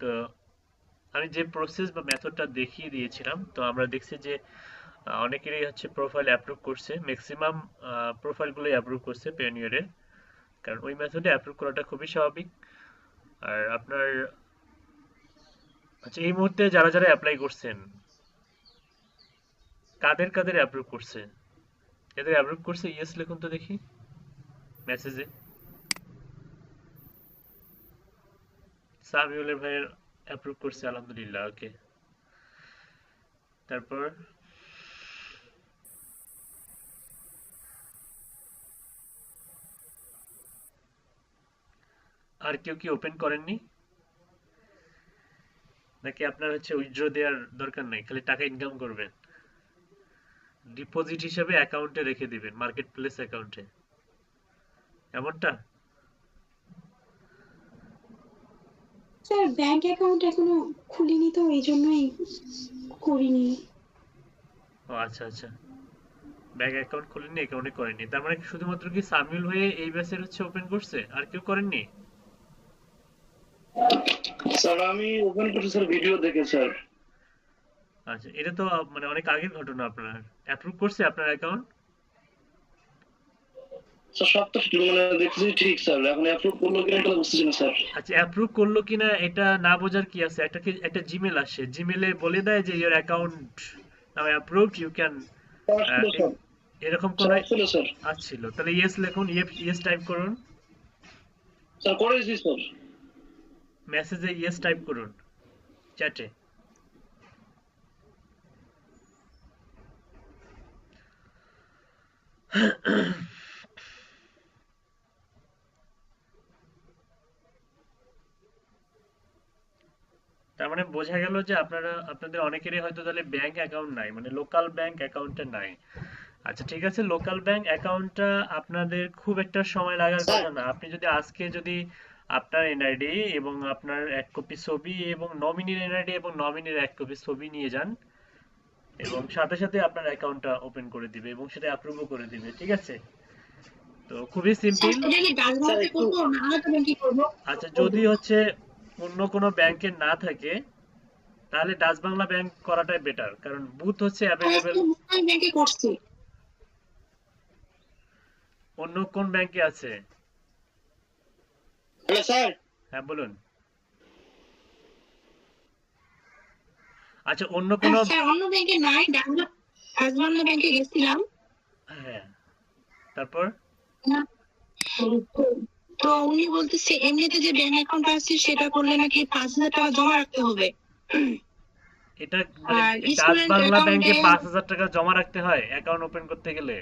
তো আমি যে প্রসেস বা মেথডটা দেখিয়ে দিয়েছিলাম, তো আমরা দেখছি যে অনেকেরই হচ্ছে প্রোফাইল অ্যাপ্রুভ করছে, ম্যাক্সিমাম প্রোফাইলগুলোই অ্যাপ্রুভ করছে পেনিয়রের, কারণ ওই মেথডে অ্যাপ্রুভ করাটা খুবই স্বাভাবিক। আর আপনার আচ্ছা, এই মুহূর্তে যারা যারা অ্যাপ্লাই করছেন, কাদের কাদের অ্যাপ্রুভ করছে? এদের অ্যাপ্রুভ করছে ইয়েস লিখুন তো দেখি মেসেজে। সামিউলের ভাইয়ের অ্যাপ্রুভ করছে, আলহামদুলিল্লাহ, ওকে। তারপর আর কেউ কি ওপেন করেননি, নাকি আপনার হচ্ছে উইথড্র দেওয়ার দরকার নাই, খালি টাকা ইনকাম করবেন, ডিপোজিট হিসেবে অ্যাকাউন্টে রেখে দিবেন, মার্কেট প্লেস অ্যাকাউন্টে, এমনটা? স্যার ব্যাংক অ্যাকাউন্ট এখনো খুলিনি, তো এই জন্যই করিনি। ও আচ্ছা আচ্ছা, ব্যাংক অ্যাকাউন্ট খুলেননি, অ্যাকাউন্টে করেননি, তার মানে শুধুমাত্র কি সামিউল হয়ে এই ব্যাচের হচ্ছে ওপেন করছে, আর কেউ করেননি? স্যার আমি ওপেন করছি স্যার, ভিডিও দেখে স্যার। আচ্ছা, এটা তো মানে অনেক আগের ঘটনা। আপনার অ্যাপ্রুভ করছে আপনার অ্যাকাউন্ট? স্যার সব তো মানে দেখছি ঠিক স্যার, এখন অ্যাপ্রুভ করলো কিনা এটা বুঝতেছি না স্যার। আচ্ছা, অ্যাপ্রুভ করলো কিনা এটা না বোঝার কি আছে, একটা জিমেল আসে, জিমেলে বলে দেয় যে your account now approved, you can, আসলো স্যার, এরকম কোন স্যার আসলো স্যার। আসছিল? তাহলে ইয়েস লিখুন, ইয়েস টাইপ করুন, স্যার করেছি স্যার। মেসেজে ইয়েস টাইপ করুন, চ্যাটে। তার মানে বোঝা গেল যে আপনাদের অনেকেরই হয়তো তাহলে ব্যাংক অ্যাকাউন্ট নাই, মানে লোকাল ব্যাংক অ্যাকাউন্টে নাই। আচ্ছা ঠিক আছে, লোকাল ব্যাংক অ্যাকাউন্টটা আপনাদের খুব একটা সময় লাগার স্যার কথা না। আপনি যদি আজকে যদি আপনার এনআইডি এবং আপনার এক কপি ছবি এবং নমিনির এনআইডি এবং নমিনির এক কপি ছবি নিয়ে যান, এবং সাথে সাথে আপনার অ্যাকাউন্টটা ওপেন করে দিবে এবং সেটা অ্যাপ্রুভও করে দিবে, ঠিক আছে? তো খুবই স্যার সিম্পল। সেটা কি স্যার ডাকবাংলাতে একটু করবো না আলাদা ব্যাংকে করবো? আচ্ছা, যদি হচ্ছে অন্য কোনো ব্যাংকে না থাকে, তাহলে ডাচ বাংলা ব্যাংক করাটাই বেটার, কারণ বুথ হচ্ছে আমি অ্যাভেলেবেল। তো মোবাইল ব্যাংকে করছি। অন্য কোন ব্যাংকে আছে? Hello sir. হ্যাঁ বলুন। আচ্ছা, অন্য কোনো, স্যার অন্য ব্যাংকে নাই, ডাকবাংলা ব্যাংকে গেছিলাম। হ্যাঁ, তারপর তো উনি বলতেছে এমনিতে যে ব্যাংক অ্যাকাউন্ট আছে সেটা করলে নাকি 5,000 টাকা জমা রাখতে হবে। এটা মানে আর ডাচ স্টুডেন্ট বাংলা ব্যাংকে অ্যাকাউন্টে 5,000 টাকা জমা রাখতে হয় অ্যাকাউন্ট ওপেন করতে গেলে?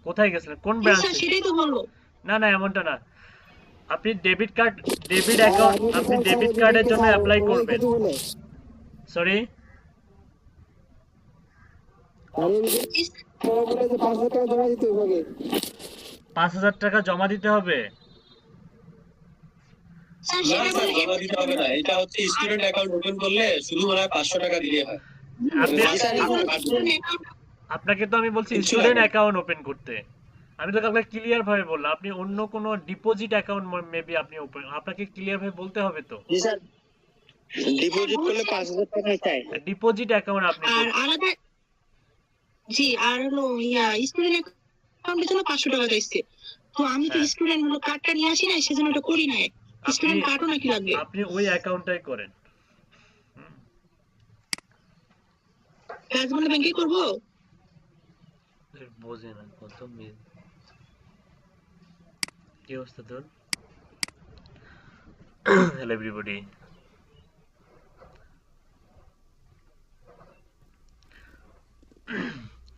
কোথায় গেছিলেন, কোন স্যার ব্রাঞ্চে? সেটাই তো বললো। না না, এমনটা না। আপনি ডেবিট অ্যাকাউন্ট, আপনি ডেবিট কার্ডের জন্য অ্যাপ্লাই করবেন। সরি, 5,000 টাকা জমা দিতে হবে? স্যার না সেটা স্যার, বলে জমা দিতে হবে না, এটা হচ্ছে স্টুডেন্ট অ্যাকাউন্ট ওপেন করলে শুধু মনে হয় 500 টাকা দিলে হয়। আপনি আপনাকে তো আমি বলছি কিচ্ছু স্টুডেন্ট লাগে না। অ্যাকাউন্ট ওপেন করতে। আমি তো আপনাকে ক্লিয়ার ভাবে বললাম, আপনি অন্য কোনো ডিপোজিট অ্যাকাউন্ট মেবি আপনি ওপেন, আপনাকে ক্লিয়ার ভাবে বলতে হবে তো। জি স্যার, ডিপোজিট করলে 5,000 টাকা চাই। ডিপোজিট অ্যাকাউন্ট আপনি আর আলাদা, জি, আর হলো স্টুডেন্ট অ্যাকাউন্টের জন্য 500 টাকা চাইছে। তো আমি তো হ্যাঁ, স্টুডেন্ট হলো কার্ডটা নিয়ে আসি না, সেজন্য এটা করি নাই। আপনি স্টুডেন্ট কার্ডও নাকি লাগবে। আপনি ওই অ্যাকাউন্টটাই করেন। হুম, ডাকবাংলা ব্যাংকে করবো। বোঝে না কত কি অবস্থা তোর? Hello everybody.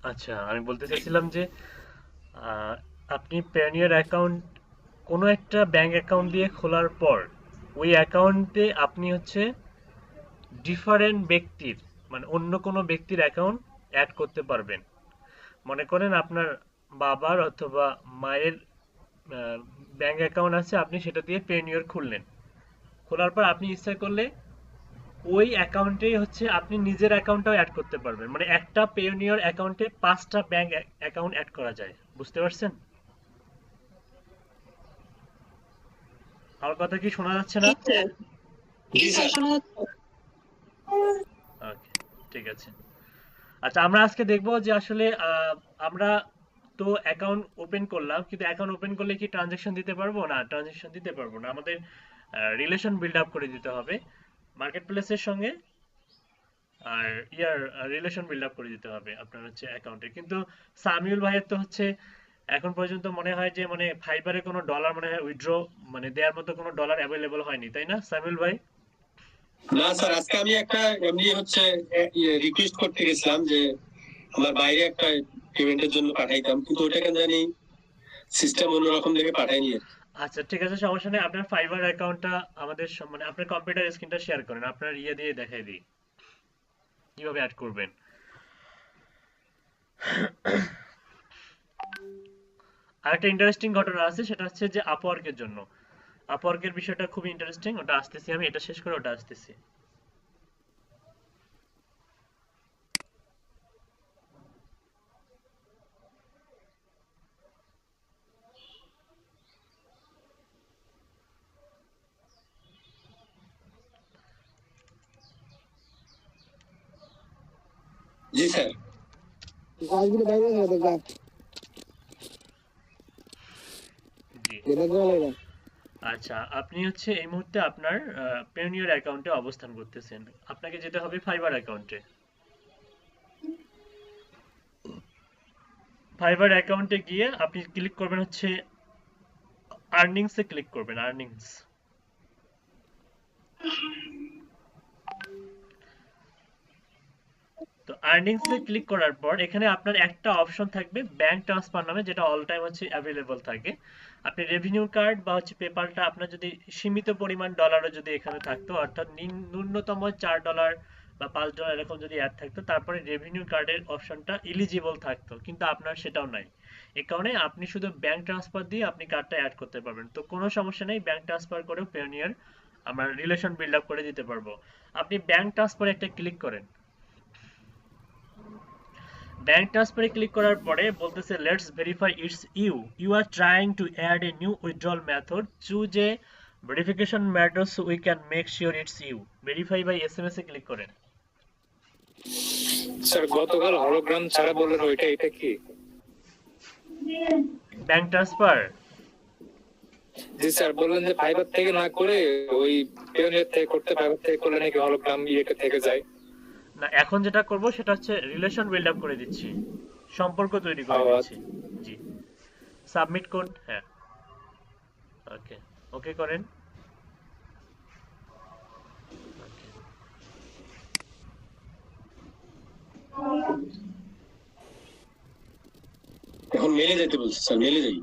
আচ্ছা, আমি বলতে চাইছিলাম যে আহ, আপনি প্যানিয়ার অ্যাকাউন্ট কোনো একটা ব্যাংক অ্যাকাউন্ট দিয়ে খোলার পর ওই অ্যাকাউন্টে আপনি হচ্ছে ডিফারেন্ট ব্যক্তির, মানে অন্য কোনো ব্যক্তির অ্যাকাউন্ট অ্যাড করতে পারবেন। মনে করেন আপনার বাবার অথবা মায়ের ব্যাংক অ্যাকাউন্ট আছে, আপনি সেটা দিয়ে পেনিয়র খুললেন, খোলার পর আপনি ইচ্ছা করলে ওই অ্যাকাউন্টেই হচ্ছে আপনি নিজের অ্যাকাউন্টটাও অ্যাড করতে পারবেন, মানে একটা পেনিয়র অ্যাকাউন্টে 5টা ব্যাংক অ্যাকাউন্ট অ্যাড করা যায়। বুঝতে পারছেন আমার কথা? কি শোনা যাচ্ছে না? স্যার জি স্যার। শোনা যাচ্ছে? ওকে, ঠিক আছে। আচ্ছা, আমরা আজকে দেখবো যে আসলে আমরা তো অ্যাকাউন্ট ওপেন করলাম, কিন্তু অ্যাকাউন্ট ওপেন করলে কি ট্রানজ্যাকশন দিতে পারবো? না, ট্রানজ্যাকশন দিতে পারবো না। আমাদের রিলেশন বিল্ড আপ করে দিতে হবে মার্কেট প্লেসের সঙ্গে, আর ইয়ার রিলেশন বিল্ড আপ করে দিতে হবে আপনার হচ্ছে অ্যাকাউন্টে। কিন্তু সামিউল ভাইয়ের তো হচ্ছে এখন পর্যন্ত মনে হয় যে মানে ফাইবারে কোনো ডলার মনে হয় উইথড্র মানে দেওয়ার মতো কোনো ডলার অ্যাভেলেবল হয়নি, তাই না সামিউল ভাই? না স্যার, আজকে আমি একটা এমনি হচ্ছে রিকোয়েস্ট করতে গেছিলাম যে আমার বাইরে একটা পেমেন্টের জন্য পাঠাইতাম, কিন্তু ওটা কেন জানি সিস্টেম অন্যরকম দেখে পাঠায়নি আর কি। আচ্ছা, ঠিক আছে, সমস্যা নেই। আপনার ফাইবার অ্যাকাউন্টটা আমাদের মানে আপনার কম্পিউটার স্ক্রিনটা শেয়ার করেন, আপনার ইয়ে দিয়ে দেখাই দিই কিভাবে অ্যাড করবেন। আরেকটা ইন্টারেস্টিং ঘটনা আছে, সেটা হচ্ছে যে আপওয়ার্কের জন্য। আপওয়ার্কের বিষয়টা খুবই ইন্টারেস্টিং, ওটা আসতেছি আমি, এটা শেষ করে ওটা আসতেছি। জি স্যার। জি, আচ্ছা, আপনি হচ্ছে এই মুহূর্তে আপনার পেওনিয়ার অ্যাকাউন্টে অবস্থান করতেছেন। আপনাকে যেতে হবে ফাইবার অ্যাকাউন্টে। ফাইবার অ্যাকাউন্টে গিয়ে আপনি ক্লিক করবেন হচ্ছে আর্নিংসে ক্লিক করবেন, আর্নিংস। তো আর্নিংসে ক্লিক করার পর এখানে আপনার একটা অপশন থাকবে ব্যাংক ট্রান্সফার নামে, যেটা অল টাইম হচ্ছে অ্যাভেলেবল থাকে। আপনি রেভিনিউ কার্ড বা হচ্ছে পেপালটা আপনার যদি সীমিত পরিমাণ ডলারও যদি এখানে থাকতো, অর্থাৎ ন্যূনতম $4 বা $5 এরকম যদি অ্যাড থাকতো, তারপরে রেভিনিউ কার্ডের অপশনটা এলিজিবল থাকতো, কিন্তু আপনার সেটাও নাই। এ কারণে আপনি শুধু ব্যাংক ট্রান্সফার দিয়ে আপনি কার্ডটা অ্যাড করতে পারবেন। তো কোনো সমস্যা নেই, ব্যাংক ট্রান্সফার করেও পেওনিয়ার আমরা রিলেশন বিল্ড আপ করে দিতে পারবো। আপনি ব্যাংক ট্রান্সফারে একটা ক্লিক করেন। ব্যাংক ট্রান্সফারে ক্লিক করার পরে বলতেছে let's verify it's you are trying to add a new withdrawal method, choose a verification method so we can make sure it's you. Verify by SMS এ ক্লিক করেন। Sir গতকাল hologram ছাড়া বললেন ওইটা, এটা কি? ব্যাংক ট্রান্সফার, জি sir, বললেন যে ফাইবার থেকে না করে ওই পেওনিয়ার থেকে করতে, ফাইবার থেকে করলে নাকি হলোগ্রাম ইয়েটা থেকে যায়। না, এখন যেটা করব সেটা হচ্ছে রিলেশন বিল্ড আপ করে দিচ্ছি, সম্পর্ক তৈরি করে ও, দিচ্ছি। জি, সাবমিট কোড, হ্যাঁ, ওকে, ওকে করেন। ওকে, এখন মেলে যেতে বলছে স্যার, মেলে যাই।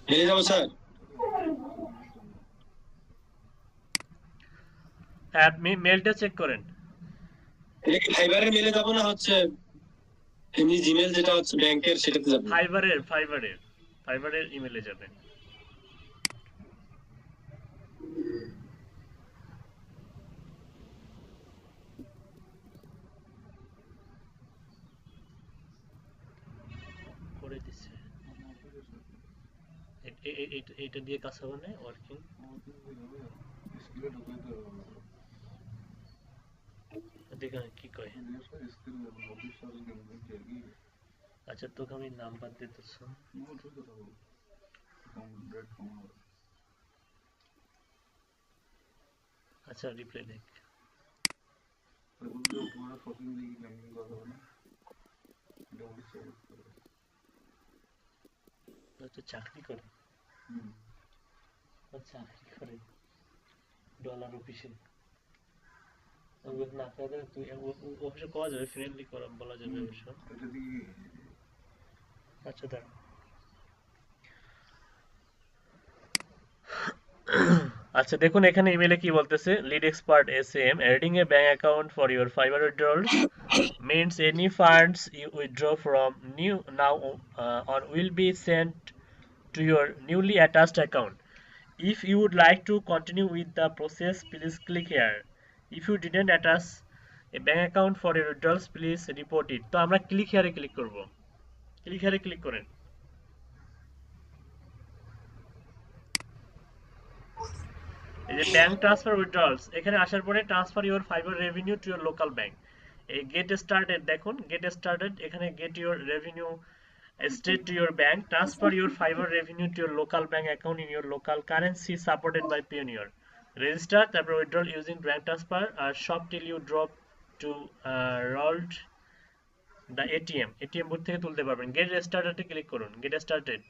মেলে যাবো স্যার? হ্যাঁ, মেলটা চেক করেন। এটা কি ফাইবারের মেলে যাবো না হচ্ছে এমনি জিমেল যেটা হচ্ছে ব্যাংকের সেটাতে যাবো? ফাইবারের ইমেলে যাবেন। করে দিছে, এটা দিয়ে কাজ হবে না, ওয়ার্কিং। দেখেন কি কয়। আচ্ছা, তোকে আমি নাম্বার দিতেছি। আচ্ছা, রিপ্লাই দেখ। তো চাকরি করে, চাকরি করে ডলার অফিসে। না করে তুই অফিসে পাওয়া যাবে, ফ্রেন্ডলি করা বলা যাবে অবশ্য। আচ্ছা, দাঁড়া। আচ্ছা, দেখুন এখানে ইমেলে কি বলতেছে, lead expert SM adding a bank account for your Fiverr withdrawals means any funds you withdraw from now on will be sent to your newly attached account. If you would like to continue with the process, please click here. If you didn't attach a bank account for your withdrawals, please report it. তো আমরা click here A click করব। Click হিয়ারে click করেন। এই যে bank transfer withdrawals, এখানে আসার পরে transfer your fibre revenue two your local bank, এই গেট স্টার্টেড দেখুন, গেট স্টার্টেড এখানে get your revenue straight to your bank, transfer your fiber revenue to your local bank account in your local currency supported by Payoneer, register, তারপর withdrawal using bank transfer আর shop till you drop to rolled the ATM booth থেকে তুলতে পারবেন। get started এ click করুন, get started।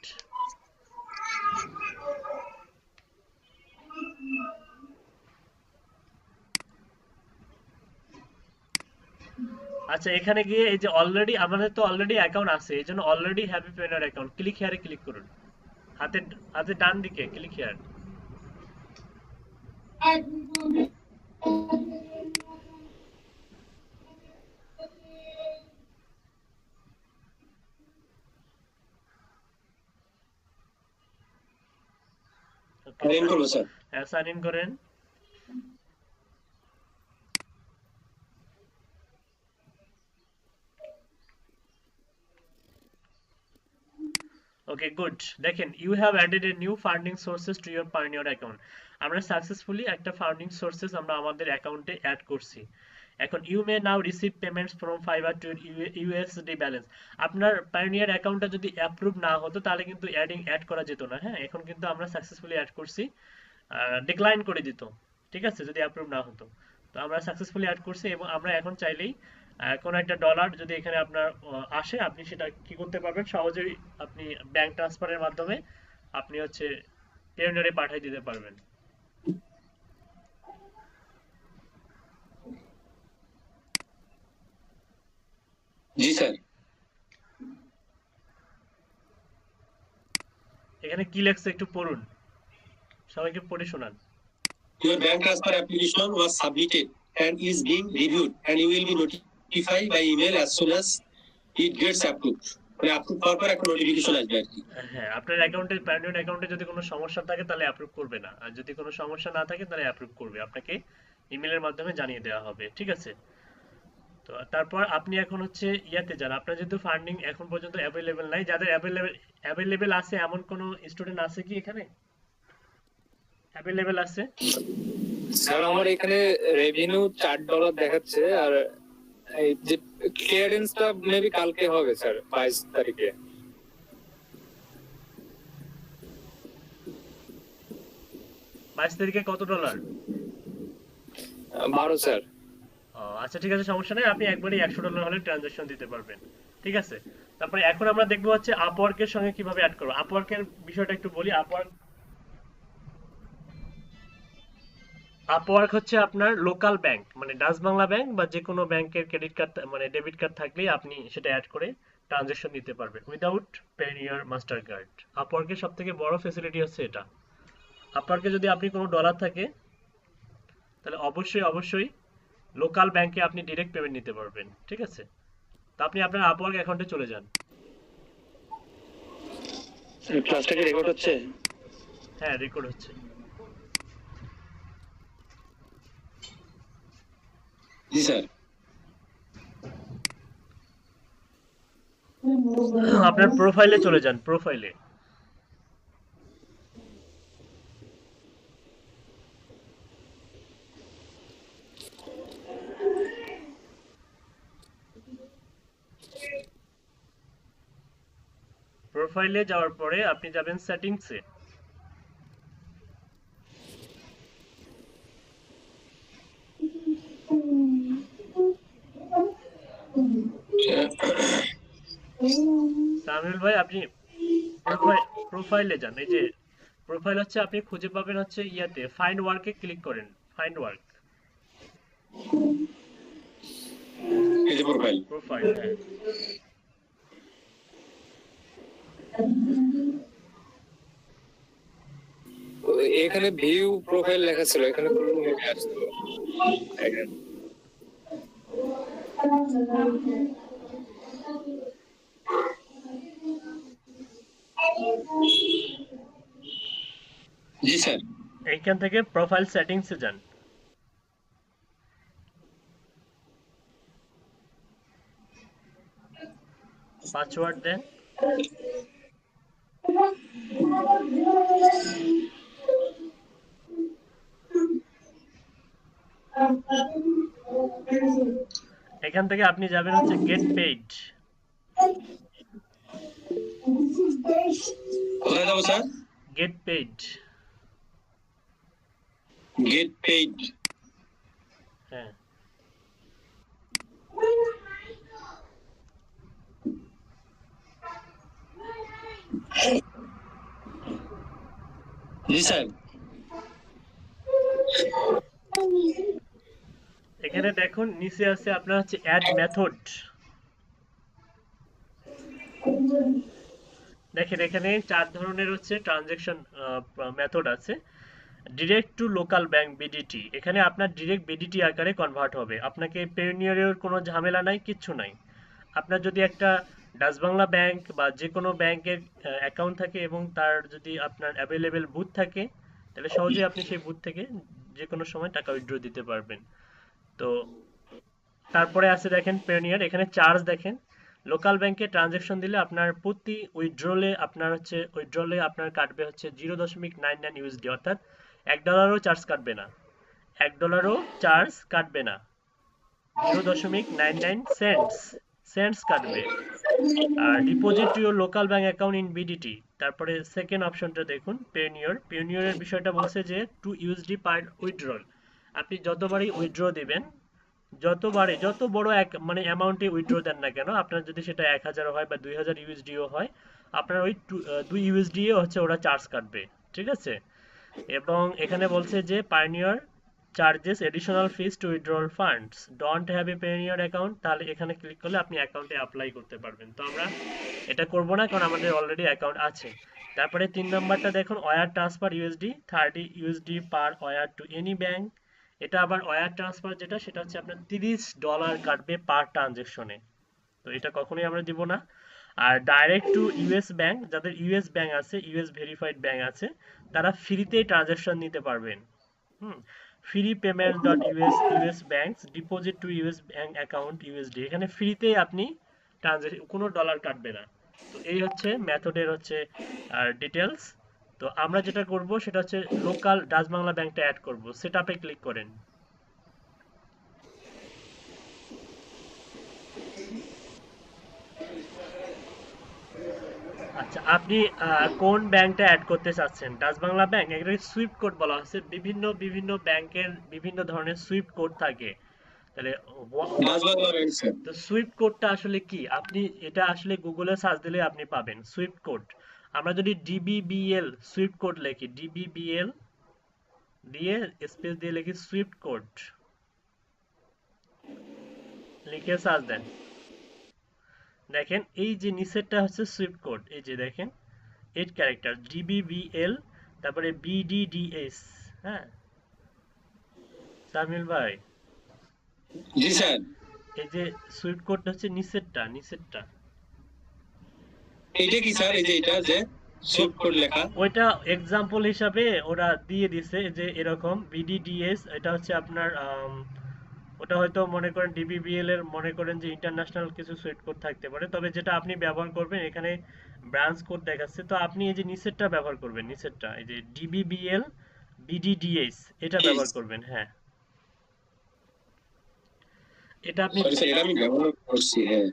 আচ্ছা এখানে গিয়ে এই যে অলরেডি আমাদের তো অলরেডি অ্যাকাউন্ট আছে, এই জন্য already have a Payoneer account, click হিয়ারে ক্লিক করুন, হাতে হাতে ডান দিকে ক্লিক হিয়ার। সাইন ইন করবো স্যার। হ্যাঁ সাইন ইন করেন। ওকে গুড, দেখেন you have added a new funding sources to your Payoneer account, আমরা সাকসেসফুলি একটা ফান্ডিং সোর্সেস আমরা আমাদের অ্যাকাউন্টে অ্যাড করছি। এখন you may now receive payments from Fiverr to USD balance, আপনার পায়োনিয়ার অ্যাকাউন্টটা যদি অ্যাপ্রুভ না হতো তাহলে কিন্তু অ্যাড করা যেত না। হ্যাঁ এখন কিন্তু আমরা সাকসেসফুলি অ্যাড করছি, ডিক্লাইন করে দিত, ঠিক আছে, যদি অ্যাপ্রুভ না হতো। তো আমরা সাকসেসফুলি অ্যাড করছি এবং আমরা এখন চাইলেই কোনো একটা ডলার যদি এখানে আপনার আসে, আপনি সেটা কি করতে পারবেন, সহজেই আপনি ব্যাংক ট্রান্সফারের মাধ্যমে আপনি হচ্ছে পেওনিয়ারে পাঠিয়ে দিতে পারবেন। জি স্যার। এখানে কি লেখছে একটু পড়ুন, সবাইকে পড়ে শোনান। Your bank transfer application was submitted and is being reviewed and you will be notified by email as soon as it gets approved. মানে অ্যাপ্রুভ করার পর একটা নোটিফিকেশন আসবে আর কি। হ্যাঁ আপনার অ্যাকাউন্টে পায়োনিয়ার অ্যাকাউন্টে যদি কোনো সমস্যা থাকে তাহলে অ্যাপ্রুভ করবে না, আর যদি কোনো সমস্যা না থাকে তাহলে অ্যাপ্রুভ করবে, আপনাকে ইমেলের মাধ্যমে জানিয়ে দেওয়া হবে, ঠিক আছে। তো তারপর আপনি এখন হচ্ছে ইয়াতে যান, আপনার যেহেতু ফান্ডিং এখন পর্যন্ত অ্যাভেলেবেল নাই, যাদের অ্যাভেলেবেল আছে এমন কোনো স্টুডেন্ট আছে কি এখানে অ্যাভেলেবেল আছে? স্যার আমার এখানে রেভিনিউ $4 দেখাচ্ছে, আর এই যে ক্লিয়ারেন্সটা মেবি কালকে হবে স্যার 22 তারিখে। 22 তারিখে কত ডলার? 12 স্যার। আচ্ছা ঠিক আছে, সমস্যা নেই, আপনি একবারই $100 হলে ট্রানজাকশন দিতে পারবেন, ঠিক আছে। তারপরে এখন আমরা দেখবো হচ্ছে আপওয়ার্কের সঙ্গে কিভাবে অ্যাড করব। আপওয়ার্কের বিষয়টা একটু বলি। আপওয়ার্ক হচ্ছে আপনার লোকাল ব্যাংক, মানে ডাচ বাংলা ব্যাংক বা যে কোনো ব্যাংকের ক্রেডিট কার্ড মানে ডেবিট কার্ড থাকলেই আপনি সেটা অ্যাড করে ট্রানজাকশন দিতে পারবেন উইদাউট পেনিয়ার মাস্টার কার্ড। আপওয়ার্কের সবথেকে বড় ফ্যাসিলিটি হচ্ছে এটা। আপওয়ার্কে যদি আপনি কোনো ডলার থাকে তাহলে অবশ্যই লোকাল ব্যাংকে আপনি ডাইরেক্ট পেমেন্ট নিতে পারবেন, ঠিক আছে। তো আপনি আপনার আপওয়ার্ক অ্যাকাউন্টে চলে যান। ক্লাসটা কি রেকর্ড হচ্ছে? হ্যাঁ রেকর্ড হচ্ছে। জি স্যার। আপনার প্রোফাইলে চলে যান, প্রোফাইলে যাওয়ার পরে আপনি যাবেন সেটিংসে। সামিউল ভাই আপনি প্রোফাইলে যান, এই যে প্রোফাইল হচ্ছে আপনি খুঁজে পাবেন হচ্ছে ইয়াতে ফাইন্ড ওয়ার্কে ক্লিক করেন, ফাইন্ড ওয়ার্ক, এই যে প্রোফাইল হ্যাঁ। এখানে ভিউ প্রোফাইল লেখা ছিল, এখানে আসতো। জি স্যার। এইখান থেকে প্রোফাইল সেটিংসে যান। পাসওয়ার্ড দেন। এখান থেকে আপনি যাবেন হচ্ছে গেট পেইড। কোথায় যাবো sir? Gate paid. Gate paid. হ্যাঁ, জি স্যার। এখানে দেখুন নিচে আছে আপনার হচ্ছে অ্যাড মেথড। দেখেন এখানে 4 ধরনের হচ্ছে ট্রানজাকশন মেথড আছে। Direct to local bank BDT, এখানে আপনার ডিরেক্ট বিডিটি আকারে কনভার্ট হবে, আপনাকে পেওনিয়ারের কোনো ঝামেলা নাই, কিচ্ছু নাই। আপনার যদি একটা ডাচ বাংলা ব্যাংক বা যে কোনো ব্যাংকের অ্যাকাউন্ট থাকে এবং তার যদি আপনার অ্যাভেলেবেল বুথ থাকে, তাহলে সহজেই আপনি সেই বুথ থেকে যে কোনো সময় টাকা উইথড্র দিতে পারবেন। তো তারপরে আছে দেখেন পেওনিয়ার, এখানে চার্জ দেখেন। লোকাল ব্যাংকে ট্রানজাকশন দিলে আপনার প্রতি উইথড্রলে আপনার কাটবে হচ্ছে 0.99 ইউএসডি, অর্থাৎ $1 চার্জ কাটবে না, $1 চার্জ কাটবে না, 0.99 সেন্টস কাটবে। আর deposit to your local bank account in BDT, তারপরে সেকেন্ড অপশনটা দেখুন পেওনিয়রের বিষয়টা বলছে যে 2 ইউএসডি পার উইথড্রল, আপনি যতবারই উইথড্র দিবেন, যত বড় এক মানে অ্যামাউন্টে উইথড্র দেন না কেন, আপনার যদি সেটা 1000 হয় বা 2000 ইউএসডিও হয়, আপনার ওই 2 ইউএসডি হচ্ছে ওরা চার্জ কাটবে, ঠিক আছে। এবং এখানে বলছে যে Payoneer charges additional fees to withdrawal funds, don't have a Payoneer account, তাহলে এখানে ক্লিক করলে আপনি অ্যাকাউন্টে অ্যাপ্লাই করতে পারবেন। তো আমরা এটা করব না কারণ আমাদের অলরেডি অ্যাকাউন্ট আছে। তারপরে 3 নাম্বারটা দেখুন wire transfer USD 30 USD per wire to any bank. এটা আবার ওয়্যার ট্রান্সফার যেটা, সেটা হচ্ছে আপনার $30 কাটবে পার ট্রানজেকশনে, তো এটা কখনোই আমরা দিব না। আর ডাইরেক্ট টু ইউএস ব্যাংক, যাদের ইউএস ব্যাংক আছে, ইউএস ভেরিফাইড ব্যাংক আছে, তারা ফ্রিতেই ট্রানজাকশন নিতে পারবেন। Free payment dot US banks deposit two US bank account USD, এখানে ফ্রিতেই আপনি ট্রানজাকশন, কোনো ডলার কাটবে না। তো এই হচ্ছে মেথডের হচ্ছে ডিটেলস। তো আমরা যেটা করব সেটা হচ্ছে লোকাল ডাচ বাংলা ব্যাংকটা অ্যাড করব, সেটআপে ক্লিক করেন। আচ্ছা, আপনি কোন ব্যাংকটা অ্যাড করতে চাচ্ছেন? ডাচ বাংলা ব্যাংক, এখানে সুইফট কোড বলা হচ্ছে, বিভিন্ন ব্যাংকের বিভিন্ন ধরনের সুইফট কোড থাকে। তাহলে ডাচ বাংলা ব্যাংক স্যার। তো সুইফট কোডটা আসলে কি, আপনি এটা আসলে গুগলে সার্চ দিলে আপনি পাবেন সুইফট কোড। আমরা যদি ডিবিবিএল সুইফট কোড লিখি, ডিবিবিএল দিয়ে স্পেস দিয়ে লিখি সুইফট কোড, লিখে সার্চ দেন, দেখেন এই যে নিচেরটা হচ্ছে সুইফট কোড, এই যে দেখেন 8 ক্যারেক্টার ডিবিবিএল, তারপরে বিডিডিএস। হ্যাঁ সামিল ভাই, জি স্যার। এই যে সুইফট কোডটা হচ্ছে নিচেরটা। এইটা কি স্যার? এই যে এটা যে সুইফট কোড লেখা, ওইটা এক্সাম্পল হিসাবে ওরা দিয়ে দিছে যে এরকম বিডিডিএস, এটা হচ্ছে আপনার ওটা হয়তো মনে করেন ডিবিবিএল এর মনে করেন যে ইন্টারন্যাশনাল কিছু সুইফট কোড থাকতে পারে, তবে যেটা আপনি ব্যবহার করবেন এখানে ব্রাঞ্চ কোড দেখাচ্ছে, তো আপনি এই যে নিচেরটা ব্যবহার করবেন, নিচেরটা এই যে ডিবিবিএল বিডিডিএস, এটা ব্যবহার করবেন। হ্যাঁ, এটা আপনি সরি স্যার, এটা আমি ব্যবহার করছি। হ্যাঁ,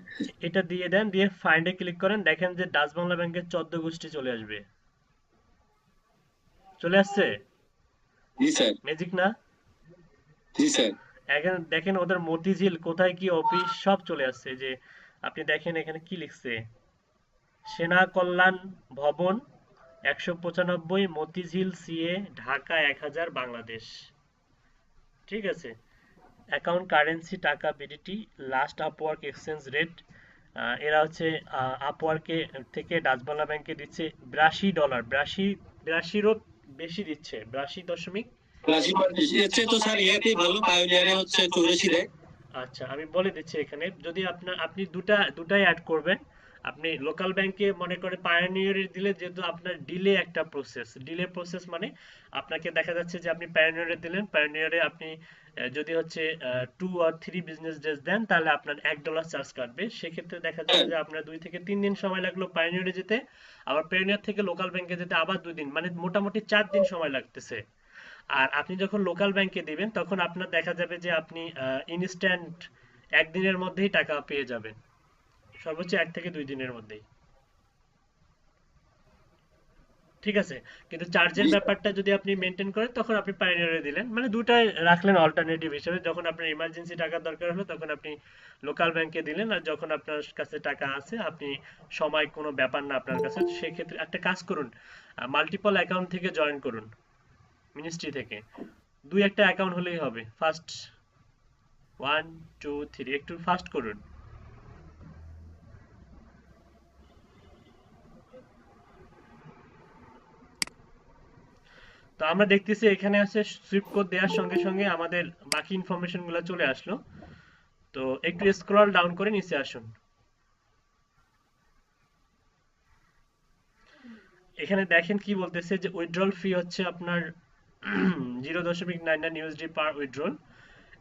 এটা দিয়ে দেন, দিয়ে ফাইন্ডে ক্লিক করেন, দেখেন যে ডাচ বাংলা ব্যাংকের 14 গোষ্ঠী চলে আসবে। চলে আসছে? জি স্যার। ম্যাজিক না? জি স্যার। এখানে দেখেন ওদের মতিঝিল কোথায় কি অফিস সব চলে আসছে। যে আপনি দেখেন এখানে কি লিখছে, সেনা কল্যাণ ভবন 195 মতিঝিল সিএ ঢাকা 1000 বাংলাদেশ, ঠিক আছে। অ্যাকাউন্ট কারেন্সি টাকা BDT, last Upwork exchange rate, এরা হচ্ছে আপওয়ার্কে থেকে ডাচ বাংলা ব্যাংকে দিচ্ছে $82, 82-এরও বেশি দিচ্ছে, 82 তো স্যার ইয়াতে ভালো, পায়োনিয়ারে হচ্ছে 84 দেয়। আচ্ছা আমি বলে দিচ্ছি, এখানে যদি আপনি দুটাই অ্যাড করবেন, আপনি লোকাল ব্যাংকে মনে করে পায়োনিয়ারে দিলে, যেহেতু আপনার ডিলে প্রসেস মানে আপনাকে দেখা যাচ্ছে যে আপনি পায়োনিয়ারে দিলেন, পায়োনিয়ারে আপনি যদি হচ্ছে 2 or 3 বিজনেস ডেজ দেন তাহলে আপনার $1 চার্জ কাটবে। সেক্ষেত্রে দেখা যাবে যে আপনার 2 থেকে 3 দিন সময় লাগলো পায়োনিয়রে যেতে, আবার পায়োনিয়র থেকে লোকাল ব্যাংকে যেতে আবার 2 দিন, মানে মোটামুটি 4 দিন সময় লাগতেছে। আর আপনি যখন লোকাল ব্যাংকে দিবেন তখন আপনার দেখা যাবে যে আপনি ইনস্ট্যান্ট একদিনের মধ্যেই টাকা পেয়ে যাবেন, সর্বোচ্চ 1 থেকে 2 দিনের মধ্যেই। ঠিক আছে, কিন্তু চার্জের জি স্যার। ব্যাপারটা যদি আপনি মেনটেন করেন তখন আপনি পাইওনিয়ারে দিলেন, মানে দুটাই রাখলেন অল্টারনেটিভ হিসেবে। যখন আপনার ইমার্জেন্সি টাকার দরকার হলো তখন আপনি লোকাল ব্যাংকে দিলেন, আর যখন আপনার কাছে টাকা আছে আপনি সময় কোনো ব্যাপার না আপনার কাছে, সেক্ষেত্রে একটা কাজ করুন, মাল্টিপল অ্যাকাউন্ট থেকে জয়েন করুন মিনিস্ট্রি থেকে। 2-1টা অ্যাকাউন্ট হলেই হবে। ফার্স্ট 1 2 3 একটু ফাস্ট করুন। তো আমরা দেখতেছি এখানে আছে সুইফট কোড দেওয়ার সঙ্গে সঙ্গে আমাদের বাকি ইনফরমেশন গুলো চলে আসলো। তো একটু স্ক্রল ডাউন করে নিচে আসুন। এখানে দেখেন কি বলতেছে যে উইথড্রল ফি হচ্ছে আপনার 0.99 USD per withdrawal.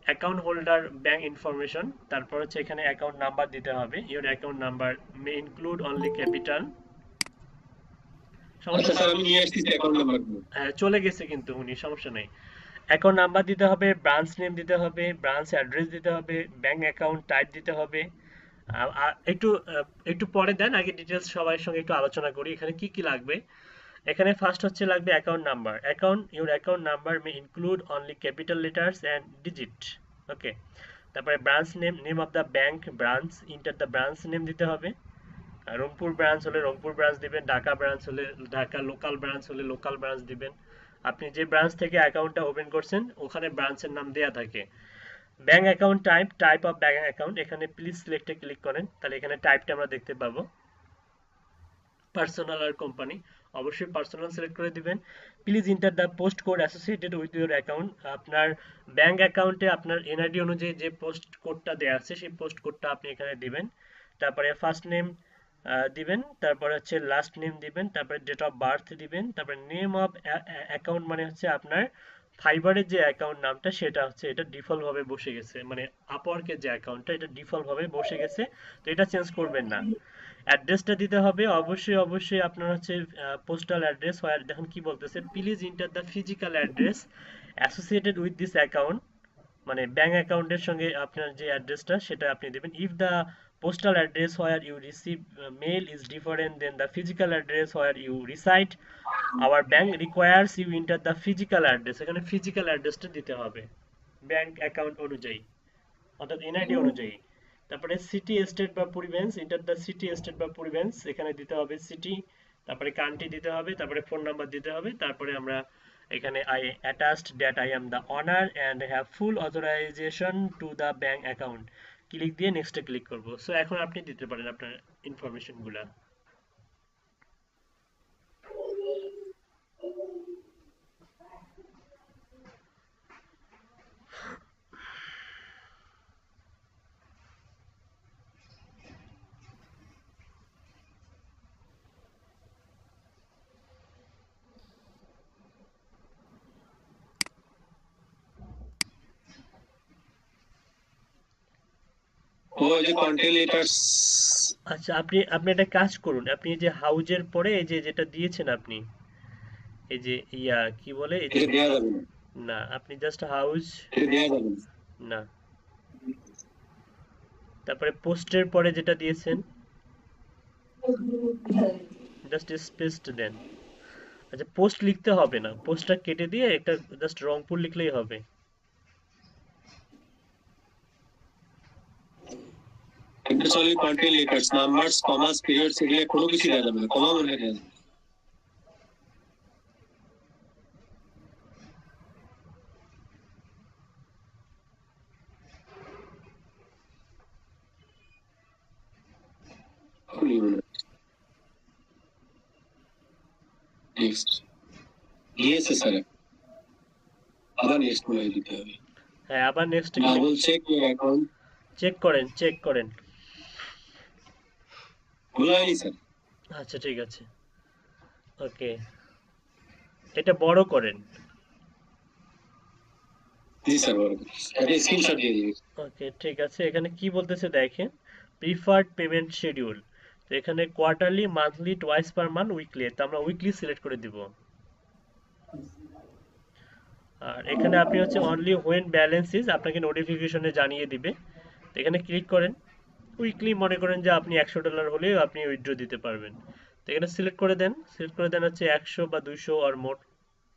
Account holder bank information, তারপর হচ্ছে এখানে অ্যাকাউন্ট নাম্বার দিতে হবে। Your account number may include only capital. সমস্যা আচ্ছা নেই, স্যার, আমি নিয়ে আসছি অ্যাকাউন্ট নাম্বার। হ্যাঁ চলে গেছে কিন্তু উনি, সমস্যা নেই। অ্যাকাউন্ট নাম্বার দিতে হবে, ব্রাঞ্চ নেম দিতে হবে, ব্রাঞ্চ অ্যাড্রেস দিতে হবে, ব্যাংক অ্যাকাউন্ট টাইপ দিতে হবে। একটু পরে দেন, আগে ডিটেলস সবার সঙ্গে একটু আলোচনা করি এখানে কি কি লাগবে। এখানে ফার্স্ট হচ্ছে লাগবে account number. Your account number may include only capital letters and digit. Okay, তারপরে branch name, name of the bank branch, enter the branch name দিতে হবে। রংপুর ব্রাঞ্চ হলে রংপুর ব্রাঞ্চ দিবেন, ঢাকা ব্রাঞ্চ হলে ঢাকা, লোকাল ব্রাঞ্চ হলে লোকাল ব্রাঞ্চ দিবেন। আপনি যে ব্রাঞ্চ থেকে অ্যাকাউন্টটা ওপেন করছেন ওখানে ব্রাঞ্চের নাম দেয়া থাকে। Bank account type, type of bank account, এখানে প্লিজ সিলেক্টে ক্লিক করেন, তাহলে এখানে টাইপটা আমরা দেখতে পাবো। পার্সোনাল আর কোম্পানি, অবশ্যই পার্সোনাল সিলেক্ট করে দিবেন। Please enter the post code associated with your account. আপনার ব্যাংক অ্যাকাউন্টে আপনার এনআইডি অনুযায়ী যে পোস্ট কোডটা দেওয়া আছে সেই পোস্ট কোডটা আপনি এখানে দিবেন। তারপরে ফার্স্ট নেম দিবেন, তারপরে হচ্ছে লাস্ট নেম দিবেন, তারপরে ডেট অফ বার্থ দিবেন, তারপরে নেম অফ অ্যাকাউন্ট মানে হচ্ছে আপনার ফাইবারের যে অ্যাকাউন্ট নামটা সেটা হচ্ছে এটা ডিফল্ট ভাবে বসে গেছে, মানে আপওয়ার্কের যে অ্যাকাউন্টটা এটা ডিফল্ট ভাবে বসে গেছে, তো এটা চেঞ্জ করবেন না। অ্যাড্রেসটা দিতে হবে, অবশ্যই আপনার হচ্ছে পোস্টাল অ্যাড্রেস। দেখুন কি বলতেছে, please enter the physical address associated with this account, মানে ব্যাংক অ্যাকাউন্টের সঙ্গে আপনার যে অ্যাড্রেসটা সেটা আপনি দেবেন। If the postal address where you receive mail is different than the physical address where you reside, our bank requires you enter the physical address, এখানে ফিজিক্যাল অ্যাড্রেসটা দিতে হবে ব্যাংক অ্যাকাউন্ট অনুযায়ী, অর্থাৎ এনআইডি অনুযায়ী। তারপরে সিটি স্টেট বা Province, enter the city state বা প্রভিন্স, এখানে দিতে হবে সিটি, তারপরে কান্ট্রি দিতে হবে, তারপরে ফোন নাম্বার দিতে হবে। তারপরে আমরা এখানে I attached that I am the honour and have full authorization to the bank account, click দিয়ে নেক্সটে ক্লিক করব। সো এখন আপনি দিতে পারেন আপনার ইনফরমেশনগুলো। ও এই যে কন্টেন্ট লেটার্স। আচ্ছা, আপনি আপনি একটা কাজ করুন, আপনি এই যে হাউজের পরে এই যে যেটা দিয়েছেন আপনি, এই যে কি বলে এই যে, এটা দেওয়া যাবে না, না আপনি জাস্ট হাউজ, এটা দেওয়া যাবে না। না তারপরে পোস্টের পরে যেটা দিয়েছেন জাস্ট স্পেসড দেন। আচ্ছা, পোস্ট লিখতে হবে না, পোস্টটা কেটে দিয়ে একটা জাস্ট রংপুর লিখলেই হবে। এটা সলি কন্টেন্ট লেটার্স, নাম্বারস, কমাস, পিরিয়ডস এগুলো কোনো কিছু দেওয়া যাবে না, কমা মনে দেওয়া যাবে না। নেক্সট দিয়েছে স্যার, আবার নেক্সট করে দিতে হবে। হ্যাঁ, আবার next double check your account, check করেন। ভুল হয়নি স্যার? আচ্ছা ঠিক আছে, ওকে, এটা বড় করেন। জি স্যার, একটা স্ক্রিনশট দিয়ে দিবি। ওকে, ঠিক আছে। এখানে কি বলতেছে দেখেন, প্রিফার্ড পেমেন্ট শিডিউল। তো এখানে quarterly, monthly, twice per month, weekly. তো আমরা উইকলি সিলেক্ট করে দিব। আর এখানে আপনি হচ্ছে অনলি হোয়েন ব্যালেন্স ইজ আপনাকে নোটিফিকেশনে জানিয়ে দিবে। তো এখানে ক্লিক করেন। উইকলি মনে করেন যে আপনি $100 হলেও আপনি উইথড্র দিতে পারবেন। তো এখানে সিলেক্ট করে দেন, সিলেক্ট করে দেন হচ্ছে 100 বা 200 or more,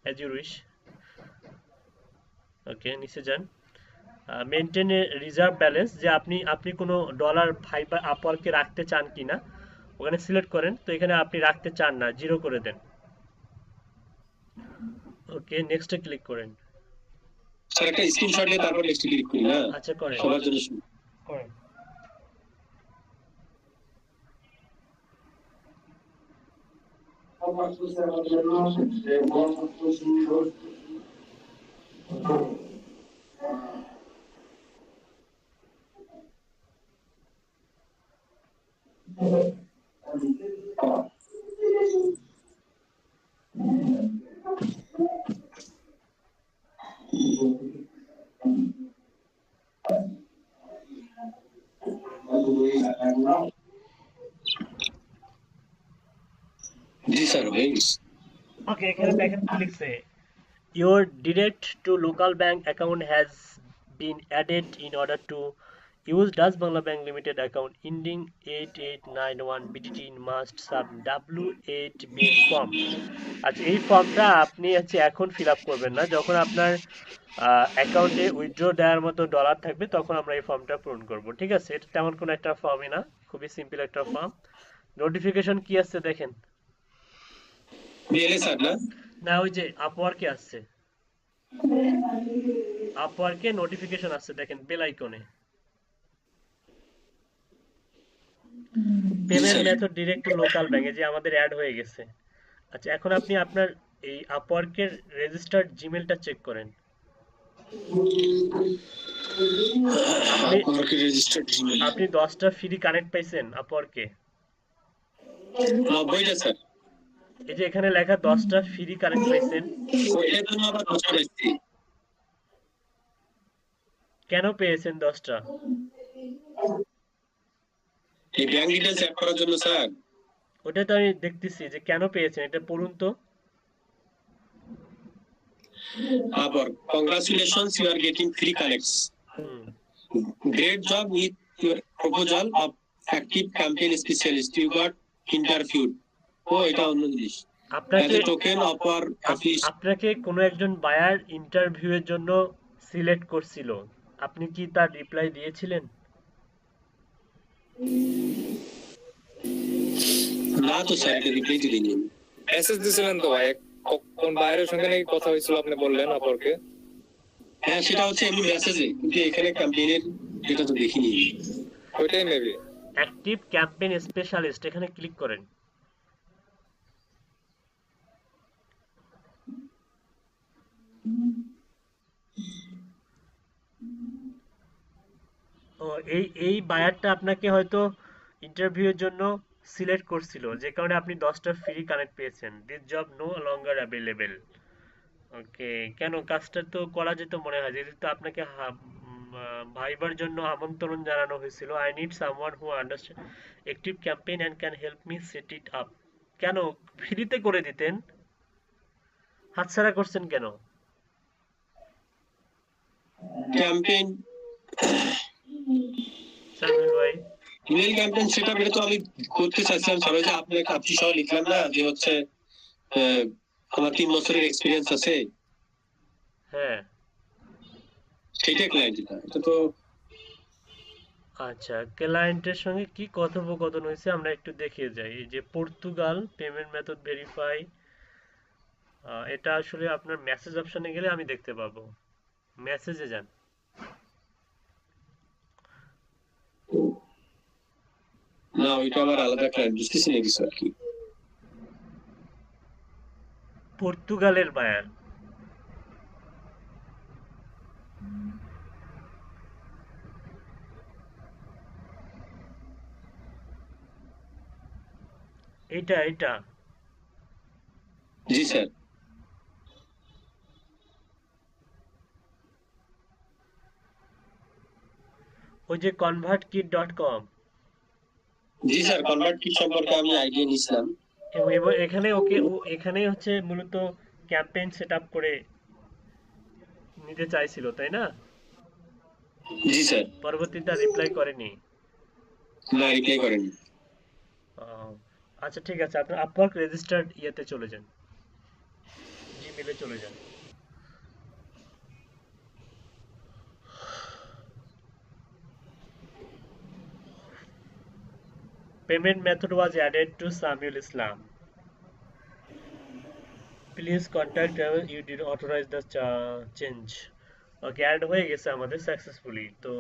as you wish. Okay, নিচে যান। মেনটেন এ রিজার্ভ ব্যালেন্স, যে আপনি আপনি কোনো ডলার ফাইবার আপওয়ার্কে রাখতে চান কিনা, ওখানে সিলেক্ট করেন। তো এখানে আপনি রাখতে চান না, জিরো করে দেন। ওকে, নেক্সটে ক্লিক করেন। স্যার একটা স্ক্রিনশট দিয়ে তারপর নেক্সট ক্লিক করি না, আচ্ছা, করেন সবার জন্য করেন। জি স্যার হয়ে গেছে। ওকে, এখানে দেখেন কি লিখছে, your direct to local bank account has been added in order to use Das Bangla Bank Limited account ending 8891 BTT must sub W8 main form। আচ্ছা, এই ফর্মটা আপনি হচ্ছে এখন ফিল আপ করবেন না, যখন আপনার অ্যাকাউন্টে উইথড্র দেওয়ার মতো ডলার থাকবে তখন আমরা এই ফর্মটা পূরণ করব। ঠিক আছে, এটা তেমন কোনো একটা ফর্মই না, খুবই সিম্পল একটা ফর্ম। নোটিফিকেশন কি আসছে দেখেন। বিএলএ স্যার না? না, ওই যে আপওয়ার্কে আসছে, আপওয়ার্কে নোটিফিকেশন আসছে দেখেন, বেল আইকনে। Payment method direct to local bank, যে আমাদের অ্যাড হয়ে গেছে। আচ্ছা, এখন আপনি আপনার এই আপওয়ার্কের রেজিস্টার্ড জিমেলটা চেক করেন। আপনি আপওয়ার্কে রেজিস্টার্ড জিমেইল আপনি 10টা ফ্রি কানেক্ট পাইছেন আপওয়ার্কে? 90টা স্যার। এই যে এখানে লেখা 10টা ফ্রি কানেক্ট পাইছেন, ওইটার জন্য আবার 10টা পাইছি। কেন পেয়েছেন 10টা? এই ব্যাংক ডিটেইলস অ্যাড করার জন্য স্যার। ওটা তো আমি দেখতেছি যে কেন পেয়েছেন, এটা পড়ুন তো। আবার congratulations, you are getting free connects. Hmm, Great job with your proposal of active campaign specialist. You got interviewed. ও এটা অন্য জিনিস। As আপনাকে a token of our affiliation. আপনাকে কোনো একজন বায়ার ইন্টারভিউয়ের জন্য সিলেক্ট করছিল, আপনি কি তার রিপ্লাই দিয়েছিলেন? না তো স্যার, এটা রিপ্লাই দিইনি। মেসেজ দিছিলেন তো ভাই, কোন বাইরের সঙ্গে নাকি কথা হয়েছিল আপনি বললেন আপরকে। হ্যাঁ, সেটা হচ্ছে এমনি মেসেজে, কিন্তু এখানে ক্যাম্পেইনের এটা তো দেখিনি। ওইটাই মেবি। অ্যাক্টিভ ক্যাম্পেইন স্পেশালিস্ট, এখানে ক্লিক করেন। ও, এই বায়ারটা আপনাকে হয়তো ইন্টারভিউয়ের জন্য সিলেক্ট করছিল, যে কারণে আপনি 10টা ফ্রি কানেক্ট পেয়েছেন। This job no longer available. Okay, কেন কাজটা তো করা যেত মনে হয়, যেহেতু তো আপনাকে ভাইবার জন্য আমন্ত্রণ জানানো হয়েছিল। I need someone who understand active campaign and can help me set it up. কেন ফ্রিতে করে দিতেন, হাতছাড়া করছেন কেন? ক্যাম্পেইন সামিল ভাই, ইমেল ক্যাম্পেইন সেটআপ, এটা তো আমি করতে চাইছিলাম স্যার। ওই যে আপনি সহ লিখলাম না যে হচ্ছে আমার 3 বছরের এক্সপিরিয়েন্স আছে, হ্যাঁ, সেটা ক্লায়েন্ট। এটা তো আচ্ছা, ক্লায়েন্টের সঙ্গে কি কথোপকথন হয়েছে আমরা একটু দেখে যাই। এই যে পর্তুগাল পেমেন্ট মেথড ভেরিফাই, এটা আসলে আপনার মেসেজ অপশনে গেলে আমি দেখতে পাবো। মেসেজে যান। না, ওইটা আবার আলাদা ক্লায়েন্ট, বুঝতেছি না কিছু আর কি। পর্তুগালের বায়ার, এটা জি স্যার। ওই যে convertkit.com জি স্যার, কনভার্ট কি সম্পর্কে আমি আইডিয়া নিছিলাম। এবং এখানে ওকে এখানে হচ্ছে মূলত ক্যাম্পেইন সেট আপ করে নিতে চাইছিল, তাই না? জি স্যার। পরবর্তীতে রিপ্লাই করেনি। না, রিপ্লাই করেনি। আহ, আচ্ছা ঠিক আছে, আপনার আপওয়ার্ক রেজিস্টার্ড ইয়েতে চলে যান, জিমেলে চলে যান। Payment method was added to Samuel Islam. Please contact us, you did authorize the change. Okay, add হয়ে গেছে আমাদের সাকসেসফুলি। তো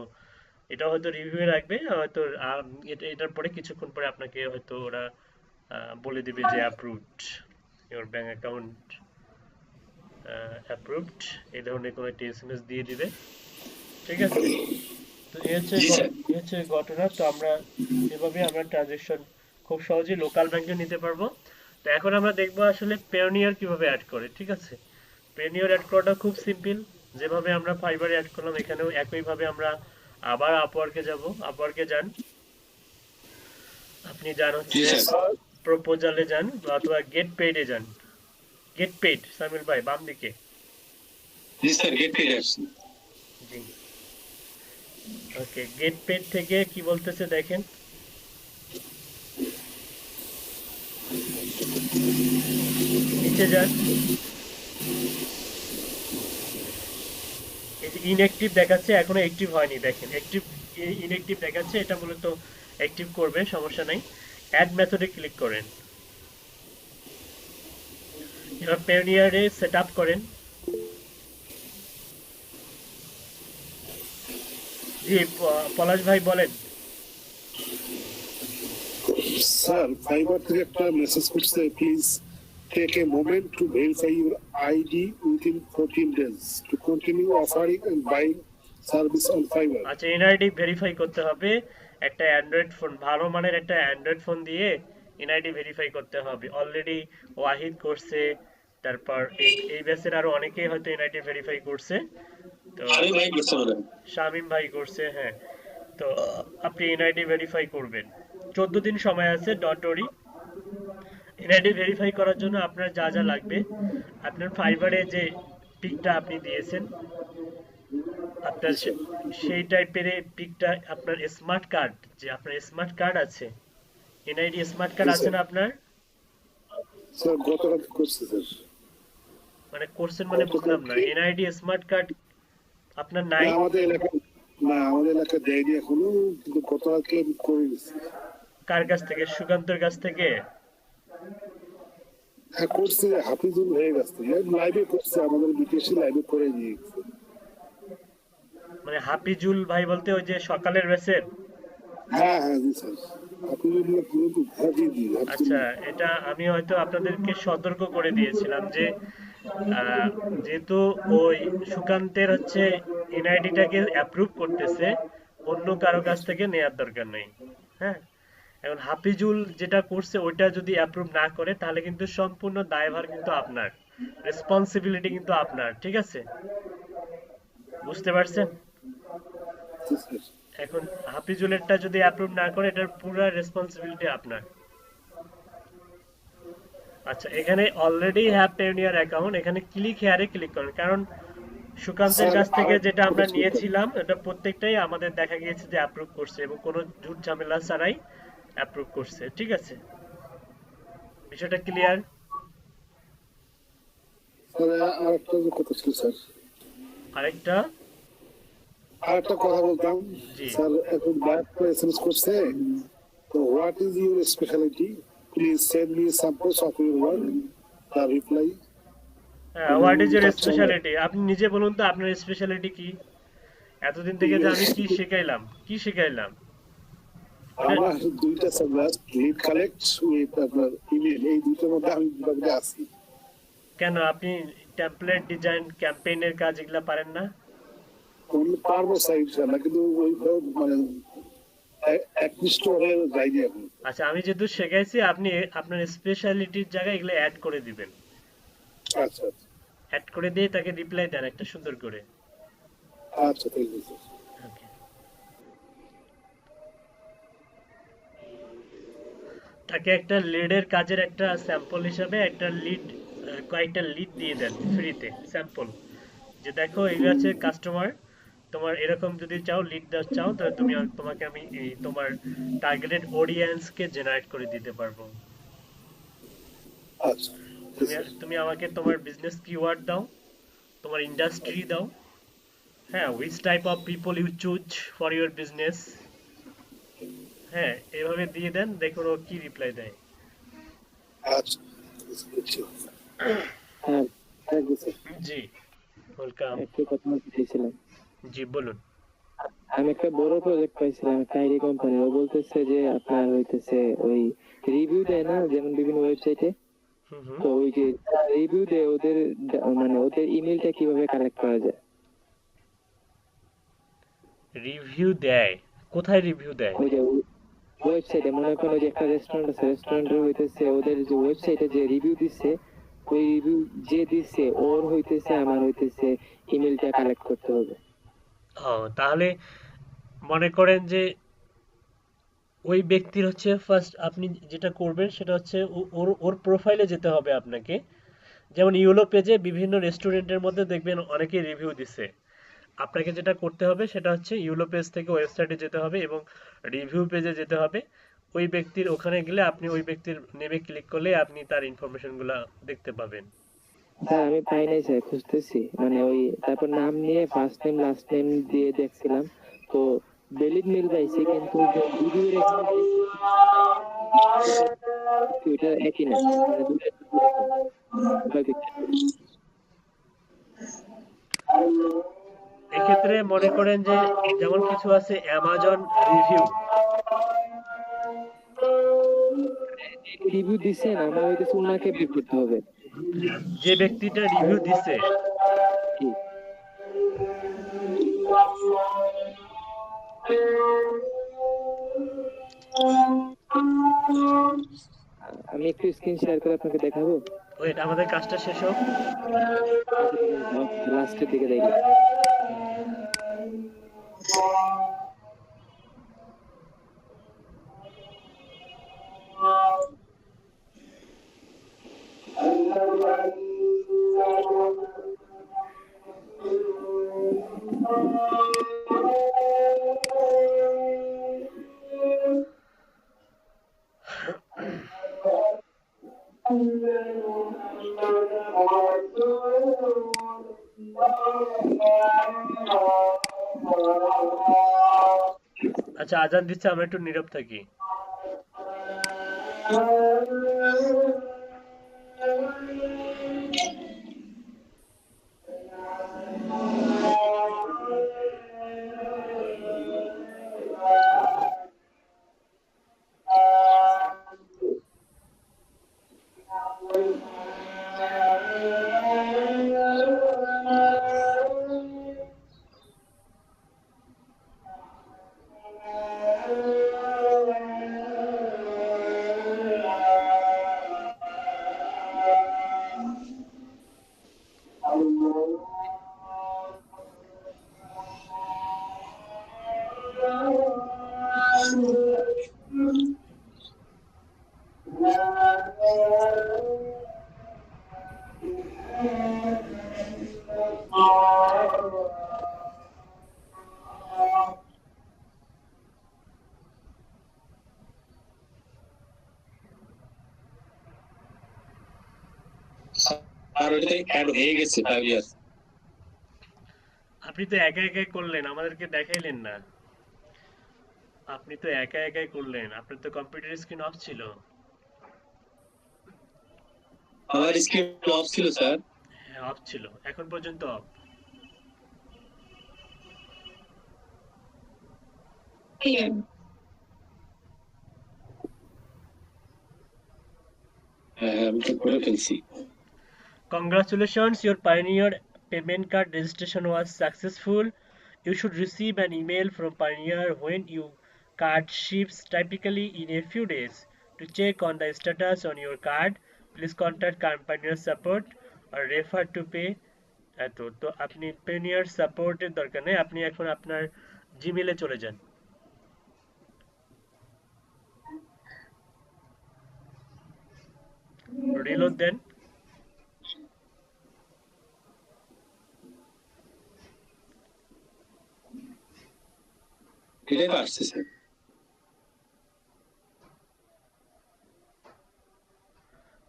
এটা হয়তো রিভিউ রাখবে, হয়তো এটার পরে কিছুক্ষণ পরে আপনাকে হয়তো ওরা বলে দিবে যে approved, your bank account approved, এই ধরনের কোনো একটা এসএমএস দিয়ে দিবে। ঠিক আছে, তো জি স্যার। এই হচ্ছে ঘটনা। তো আমরা এভাবে আমরা ট্রানজেকশন খুব সহজেই লোকাল ব্যাংকে নিতে পারবো। তো এখন আমরা দেখবো আসলে পেওনিয়ার কিভাবে অ্যাড করে। ঠিক আছে, পেওনিয়ার অ্যাড করাটা খুব সিম্পল। যেভাবে আমরা ফাইবারে অ্যাড করলাম, এখানেও একইভাবে আমরা আবার আপওয়ার্কে যাব। আপওয়ার্কে যান, আপনি যান হচ্ছে জি স্যার। প্রপোজালে যান অথবা গেট পেইডে যান। গেট পেইড, সামিল ভাই বাম দিকে। জি স্যার, গেট পেজ আসছি। জি, ওকে, গেট পেইড থেকে কি বলতেছে দেখেন। নিচে যান, এই যে ইনঅ্যাক্টিভ দেখাচ্ছে, এখনো অ্যাক্টিভ হয়নি। দেখেন অ্যাক্টিভ, ইনঅ্যাক্টিভ দেখাচ্ছে, এটা মূলত অ্যাক্টিভ করবে, সমস্যা নাই। অ্যাড মেথডে ক্লিক করেন, এবার পেওনিয়ারে সেট আপ করেন। জি, পলাশ ভাই বলেন। স্যার, ফাইবার থেকে একটা মেসেজ করছে, please take a moment to verify your ID within 14 days to continue offering and buying service on Fiverr. আচ্ছা, এনআইডি ভেরিফাই করতে হবে। একটা অ্যান্ড্রয়েড ফোন, ভালো মানের একটা অ্যান্ড্রয়েড ফোন দিয়ে এনআইডি ভেরিফাই করতে হবে। অলরেডি ওয়াহিদ করছে, তারপর এই ব্যাচের আরো অনেকেই হয়তো এনআইডি ভেরিফাই করছে। তো আমি ভাই করতে বলেন। শামিম ভাই করছে, হ্যাঁ। তো আপনি এনআইডি ভেরিফাই করবেন, 14 দিন সময় আছে, ডট ওরি। এনআইডি ভেরিফাই করার জন্য আপনার যা যা লাগবে, আপনার ফাইবারে যে পিকটা আপনি দিয়েছেন, আপনার সেই টাইপের পিকটা, আপনার স্মার্ট কার্ড, যে আপনার স্মার্ট কার্ড আছে, এনআইডি স্মার্ট কার্ড আছে না আপনার? স্যার, গতকাল করছে স্যার। মানে কোর্সের মানে বুঝলাম না, এনআইডি স্মার্ট কার্ড আপনার নাই? আমাদের এলাকায় দেয়নি এখনো, কিন্তু গতকালকে আমি করে গেছি। কার কাছ থেকে? সুকান্তের কাছ থেকে? হ্যাঁ, করছে, হাফিজুল হয়ে গেছে, লাইভে করছে, আমাদের বিদেশি লাইভে করে দিয়ে গেছে। মানে হাফিজুল ভাই বলতে ওই যে সকালের ব্যাচের? হ্যাঁ হ্যাঁ, জি স্যার, হাফিজুল। হ্যাঁ, জি জি, আচ্ছা, এটা আমি হয়তো আপনাদেরকে সতর্ক করে দিয়েছিলাম যে যেহেতু ওই সুকান্তের হচ্ছে এনআইডিটাকে অ্যাপ্রুভ করতেছে, অন্য কারো কাছ থেকে নেয়ার দরকার নেই। হ্যাঁ, এখন হাফিজুল যেটা করছে ওইটা যদি অ্যাপ্রুভ না করে, তাহলে কিন্তু সম্পূর্ণ দায়ভার কিন্তু আপনার, রেসপন্সিবিলিটি কিন্তু আপনার। ঠিক আছে, বুঝতে পারছেন? জি স্যার। এখন হাফিজুলেরটা যদি অ্যাপ্রুভ না করে, এটার পুরো রেসপন্সিবিলিটি আপনার। আচ্ছা, এখানে অলরেডি হ্যাভ পেওনিয়ার অ্যাকাউন্ট, এখানে ক্লিক হেয়ারে ক্লিক করেন, কারণ সুকান্তের কাছ থেকে যেটা আমরা নিয়েছিলাম এটা প্রত্যেকটাই আমাদের দেখা গিয়েছে যে অ্যাপ্রুভ করছে, এবং কোনো ঝুট ঝামেলা ছাড়াই অ্যাপ্রুভ করছে। ঠিক আছে, বিষয়টা ক্লিয়ার? স্যার, আরেকটা যে কথা ছিল স্যার, আরেকটা? আরেকটা কথা বলতাম জি। স্যার। এখন ব্যাক এসএমএস করছে, তো what is your speciality, please send me samples of your work, the reply. What is your speciality? আপনি নিজে বলুন তো, আপনার স্পেশালিটি কি? এতদিন থেকে যে আমি কি শিখাইলাম? আমার দুইটা সাবজেক্ট, লিড কালেক্ট উইথ আপনার ইমেল, এই দুইটার মধ্যে আমি মোটামুটি আছি। কেন আপনি টেমপ্লেট ডিজাইন, ক্যাম্পেইনের কাজ এগুলা পারেন না? পারবো স্যার ইনশাআল্লাহ, কিন্তু ওইভাবে মানে একনিষ্ঠ হয়ে যাইনি এখন। আচ্ছা, আমি যেহেতু শেখাইছি, আপনি আপনার স্পেশালিটির জায়গায় এগুলো অ্যাড করে দিবেন। আচ্ছা আচ্ছা অ্যাড করে দিয়ে তাকে রিপ্লাই দেন একটা সুন্দর করে। আচ্ছা, থ্যাংক ইউ স্যার। ওকে। তাকে একটা লিডের কাজের একটা স্যাম্পল হিসাবে একটা লিড, কয়েকটা লিড দিয়ে দেন ফ্রিতে স্যাম্পল, যে দেখো এগুলো আছে কাস্টমার, তোমার এরকম যদি চাও লিড চাও তাহলে তোমাকে আমি এই তোমার টার্গেটেড অডিয়েন্সকে জেনারেট করে দিতে পারবো। আচ্ছা, তুমি তুমি আমাকে তোমার বিজনেস কিওয়ার্ড দাও, তোমার ইন্ডাস্ট্রি দাও, হ্যাঁ, which type of people you choose for your business, হ্যাঁ এভাবে দিয়ে দেন, দেখুন ও কি রিপ্লাই দেয়। আচ্ছা, it's good to- হ্যাঁ, থ্যাংক ইউ স্যার। জি ওয়েলকাম। একটু কথা বলতে চাইছিলাম। জি বলুন। আমি একটা বড় প্রজেক্ট পাইছিলাম একটা আইডি কোম্পানি, ও বলতেছে যে আপনার হইতেছে ওই রিভিউ দেয় না যেমন বিভিন্ন ওয়েবসাইটে, হুম হুম। তো ওই যে রিভিউ দেয় ওদের মানে ওদের ইমেলটা কিভাবে কালেক্ট করা যায়? রিভিউ দেয়? কোথায় রিভিউ দেয়? ওই যে ওয়েবসাইটে মনে করেন ওই যে একটা রেস্টুরেন্ট আছে, রেস্টুরেন্টের হইতেছে ওদের যে ওয়েবসাইটে যে রিভিউ দিচ্ছে, ওই রিভিউ যে দিচ্ছে ওর হইতেছে আমার হইতেছে ইমেলটা কালেক্ট করতে হবে। ও তাহলে মনে করেন যে ওই ব্যক্তির হচ্ছে ফার্স্ট আপনি যেটা করবেন সেটা হচ্ছে ওর ওর প্রোফাইলে যেতে হবে আপনাকে। যেমন ইউলো পেজে বিভিন্ন রেস্টুরেন্টের মধ্যে দেখবেন অনেকে রিভিউ দিছে, আপনাকে যেটা করতে হবে সেটা হচ্ছে ইউলো পেজ থেকে ওয়েবসাইটে যেতে হবে এবং রিভিউ পেজে যেতে হবে। ওই ব্যক্তির ওখানে গেলে আপনি ওই ব্যক্তির নেমে ক্লিক করলে আপনি তার ইনফরমেশনগুলো দেখতে পাবেন। স্যার আমি পাই নাই স্যার, খুঁজতেছি মানে ওই তারপর নাম নিয়ে ফার্স্ট নেম লাস্ট নেম দিয়ে দেখছিলাম, তো ভ্যালিড মেল পাইছি কিন্তু ভিডিও ওইটা একই না, মানে দুইটা এক্ষেত্রে মনে করেন যে যেমন কিছু আছে অ্যামাজন রিভিউ, রিভিউ দিছেন আমার হইতেছে ওনাকে বিল করতে হবে। যে ব্যক্তিটা রিভিউ দিছে কি আমি একটু স্ক্রিন শেয়ার করে আপনাকে দেখাবো, ওয়েট আমাদের কাজটা শেষ হোক। লাস্টের দিকে দেখি। আচ্ছা আজান দিচ্ছে, আমরা একটু নীরব থাকি। আর ওইটাতে অ্যাড হয়ে গেছে 5 ইয়ার্স। আপনি তো একা একাই করলেন, আমাদেরকে দেখাইলেন না। আপনি তো একা একাই করলেন, আপনার তো কম্পিউটার স্ক্রিন অফ ছিল। আমার স্ক্রিন অফ ছিল স্যার। হ্যাঁ অফ ছিল, এখন পর্যন্ত অফ। Here. হ্যাঁ আমি তো করে ফেলছি। Congratulations, your Pioneer payment card registration was successful. You should receive an email from Pioneer when your card ships, typically in a few days. To check on the status on your card, please contact Pioneer support or refer to pay. তো আপনি Pioneer support-এর দরকার নেই, আপনি এখন আপনার জিমেইলে চলে যান। Reload দেন। এটাই তো আসছে sir.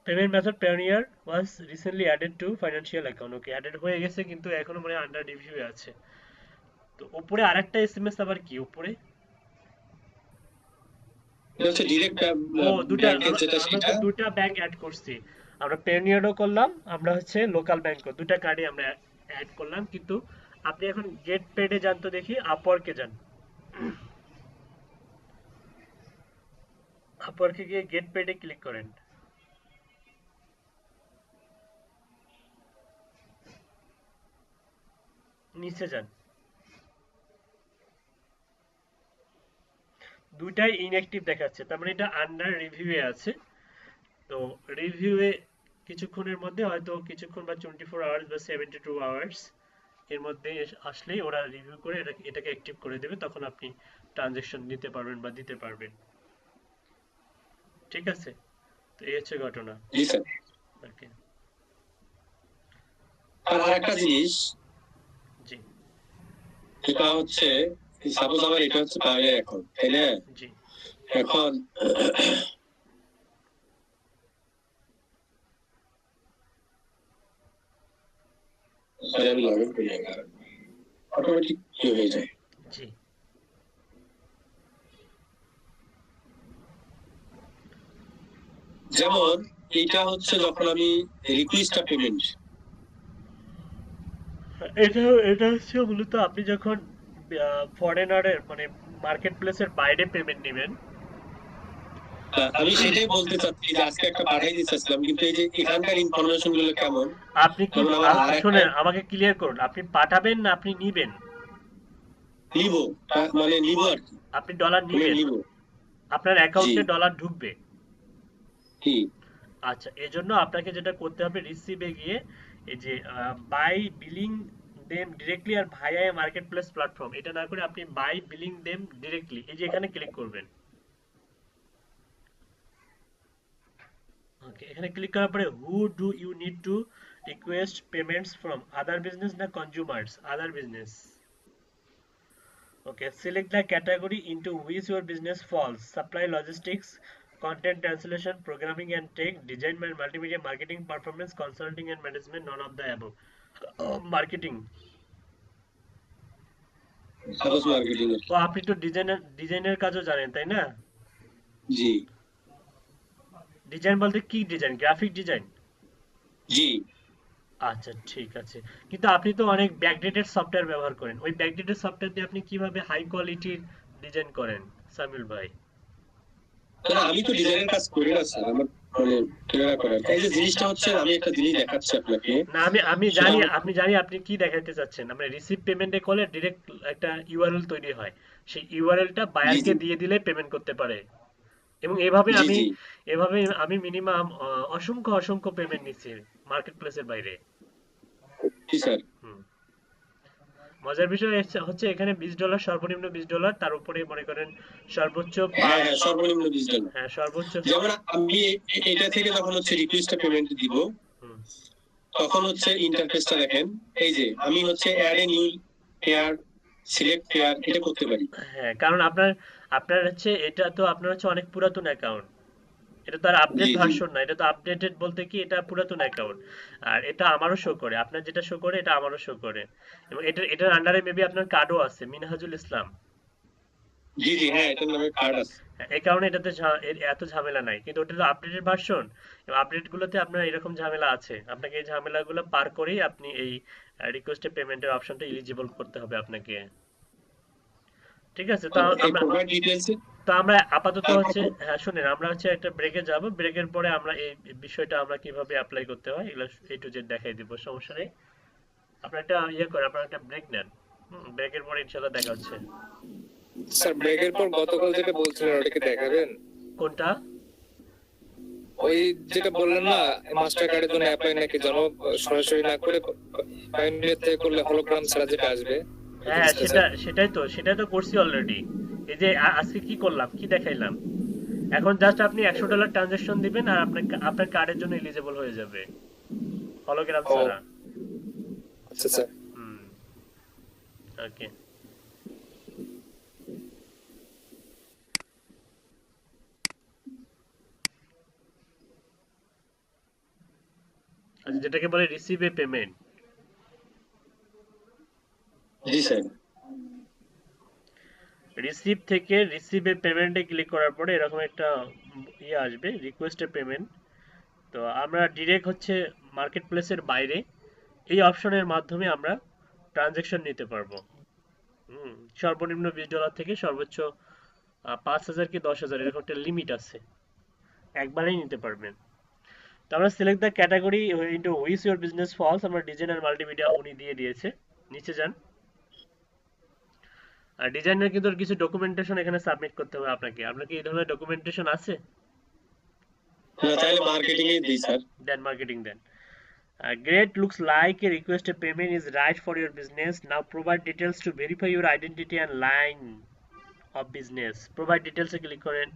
Payment method Payoneer was recently added to financial account. Okay, added হয়ে গেছে কিন্তু এখনো মানে আন্ডার রিভিউ আছে। তো উপরে আরেকটা এসএমএস আবার কি উপরে? এটা হচ্ছে ডিরেক্ট ও দুটা, ব্যাংকের যেটা আমরা সেটা। তো দুটা ব্যাংক অ্যাড করছি, আমরা পেনিয়ারও করলাম, আমরা হচ্ছে লোকাল ব্যাংকও, দুটা কার্ডে আমরা অ্যাড করলাম। কিন্তু আপনি এখন গেট পেডে যান তো দেখি, আপওয়ার্কে যান। আপওয়ার্কে গিয়ে গেট পেডে ক্লিক করেন। নিচে যান, দুইটাই ইনঅ্যাক্টিভ দেখাচ্ছে, তার মানে এটা আন্ডার রিভিউয়ে আছে। তো রিভিউয়ে কিছুক্ষণের মধ্যে, হয়তো কিছুক্ষণ বা 24 আওয়ার্স বা 72 আওয়ার্স এর মধ্যে আসলেই ওরা রিভিউ করে এটাকে অ্যাক্টিভ করে দেবে, তখন আপনি ট্রানজাকশন নিতে পারবেন বা দিতে পারবেন। ঠিক আছে, তো এই হচ্ছে ঘটনা। জি স্যার। ওকে, আর আরেকটা জিনিস, জি এটা হচ্ছে সাপোজ আমার এটা হচ্ছে পাওয়ার এখন, তাই না? জি এখন আমি লগ ইন করি, অটোমেটিক কি হয়ে যায়। জি যেমন এইটা হচ্ছে যখন আমি রিকোয়েস্ট পেমেন্ট, এটা হচ্ছে মূলত আপনি যখন ফরেনারের মানে মার্কেট প্লেসের বাইরে পেমেন্ট নেবেন। আমি সেটাই বলতে চাচ্ছি যে আজকে একটা পাঠাই দিতেছিলাম, কিন্তু এই যে এখানকার ইনফরমেশন গুলো কেমন, আপনি কি শুনেন, আমাকে ক্লিয়ার করুন, আপনি পাঠাবেন না আপনি নিবেন? নিব, মানে নিব আর কি, আপনি ডলার নিবেন, নিব। আপনার অ্যাকাউন্টে জি। ডলার ঢুকবে। কি আচ্ছা, এজন্য আপনাকে যেটা করতে হবে, রিসিভে গিয়ে এই যে বাই বিলিং দেম ডিরেক্টলি আর ভাইয়া মার্কেট প্লেস প্ল্যাটফর্ম, এটা না করে আপনি বাই বিলিং দেম ডিরেক্টলি, এই যে এখানে ক্লিক করবেন। ওকে, এখানে ক্লিক করার পরে who do you need to request payments from, other business না consumers? Other business. Okay, select the category into which your business falls: supply, logistics, content translation, programming and tech, design and multimedia, marketing, performance, consulting and management, none of the above. Marketing. Suppose marketing. তো আপনি তো ডিজাইনের কাজও জানেন তাই না? জি design বলতে কি ডিজাইন? Graphic design? জি। আচ্ছা ঠিক আছে, কিন্তু আপনি তো অনেক ব্যাকডেটেড সফটওয়্যার ব্যবহার করেন, ওই ব্যাকডেটেড সফটওয়্যার দিয়ে আপনি কিভাবে হাই কোয়ালিটির ডিজাইন করেন সামিউল ভাই? না, আমি তো ডিজাইনের কাজ করি না স্যার, আমার মানে ক্লিয়ার করেন। এই যে জিনিসটা হচ্ছে, আমি একটা জিনিস দেখাচ্ছি আপনাকে। না, আমি জানি, আপনি কি দেখাতে চাচ্ছেন। আমরা রিসিভ পেমেন্টে করলে ডাইরেক্ট একটা ইউআরএল তৈরি হয়, সেই ইউআরএলটা বায়ারকে দিয়ে দিলে পেমেন্ট করতে পারে। এবং এভাবে জি জি আমি মিনিমাম অসংখ্য পেমেন্ট নিচ্ছি মার্কেট প্লেসের বাইরে। জি স্যার। মজার বিষয় হচ্ছে এখানে $20, সর্বনিম্ন $20, তার উপরে মনে করেন সর্বোচ্চ হ্যাঁ হ্যাঁ, সর্বনিম্ন ডিজিটাল। হ্যাঁ সর্বোচ্চ। যেমন আমি এটা থেকে যখন হচ্ছে রিকোয়েস্ট পেমেন্ট দিব, তখন হচ্ছে ইন্টারফেসটা দেখেন, এই যে আমি হচ্ছে add a new payer, select payer, এটা করতে পারি। হ্যাঁ, কারণ আপনার হচ্ছে এটা তো আপনার হচ্ছে অনেক পুরাতন অ্যাকাউন্ট, এটা তো আর আপডেট জি, জি। ভার্সন না, এটা তো আপডেটেড বলতে কি এটা পুরাতন অ্যাকাউন্ট। আর এটা আমারও শো করে, আপনার যেটা শো করে এটা আমারও শো করে। এবং এটার আন্ডারে মেবি আপনার কার্ডও আছে, মিনহাজুল ইসলাম। জি জি, হ্যাঁ, এটার নামে কার্ড আছে। এই কারণে এটাতে এত ঝামেলা নাই, কিন্তু ওটা তো আপডেটেড ভার্সন, এবং আপডেট গুলোতে আপনার এরকম ঝামেলা আছে। আপনাকে এই ঝামেলাগুলো পার করেই আপনি এই রিকোয়েস্টে পেমেন্টের অপশনটা এলিজিবল করতে হবে আপনাকে। ঠিক আছে, তো এই প্রোভাইড ডিটেইলস। তো আমরা আপাতত হচ্ছে, হ্যাঁ শুনেন, আমরা হচ্ছে একটা ব্রেকে যাব, ব্রেকের পরে আমরা এই বিষয়টা আমরা কিভাবে অ্যাপ্লাই করতে হয় এগুলো A to Z দেখাই দিব, সমস্যা নেই। আপনারা একটা করেন, আপনারা একটা ব্রেক নেন, ব্রেকের পরে ইনশাআল্লাহ দেখা হচ্ছে। স্যার ব্রেকের পর গতকাল যেটা বলছিলেন ওটাকে দেখাবেন? কোনটা? ওই যেটা বললেন না, মাস্টার কার্ডের জন্য অ্যাপ্লাই নাকি সরাসরি না করে পায়োনিয়ার থেকে করলে হলোগ্রাম ছাড়া যেটা আসবে। হ্যাঁ সেটাই তো করছি অলরেডি। এই যে আজকে কি করলাম, কি দেখাইলাম, এখন জাস্ট আপনি $100 ট্রানজাকশন দিবেন আর আপনার কার্ডের জন্য এলিজিবল হয়ে যাবে হলোগ্রাম ও ছাড়া। আচ্ছা স্যার। হুম, ওকে। আচ্ছা, যেটাকে বলে receive a payment. G sir. Receive থেকে রিসিভ এ পেমেন্টে ক্লিক করার পরে এরকম একটা ইয়ে আসবে, রিকোয়েস্ট এ পেমেন্ট। তো আমরা ডিরেক্ট হচ্ছে মার্কেট প্লেসের বাইরে এই অপশনের মাধ্যমে আমরা ট্রানজেকশন নিতে পারবো। সর্বনিম্ন $20 থেকে সর্বোচ্চ 5,000 কি 10,000 এরকম একটা লিমিট আছে, একবারেই নিতে পারবেন। তো আমরা select the category into which your business falls, আমরা ডিজাইন আর মাল্টিমিডিয়া উনি দিয়ে দিয়েছে। নিচে যান, আর ডিজাইনের কিন্তু কিছু ডকুমেন্টেশন এখানে সাবমিট করতে হবে আপনাকে। আপনার কি এই ধরনের ডকুমেন্টেশন আছে? না, তাহলে মার্কেটিং এ দিই স্যার। দেন মার্কেটিং দেন। Great, looks like a request a payment is right for your business. Now provide details to verify your identity and line of business. Provide details A click করেন।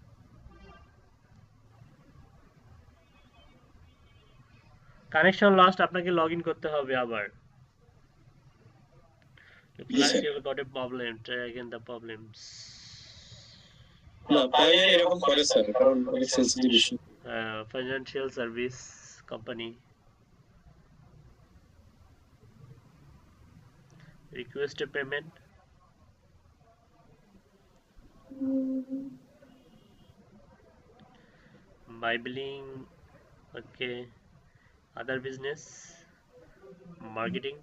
Connection lost, আপনাকে log in করতে হবে আবার। Looks Yes, like sir. you've got a problem. Try again the problems. না, পাইয়ে এরকম করে sir, কারণ অনেক sensitive issue. Financial service company. Request a payment. By billing. Okay. Other business. Marketing.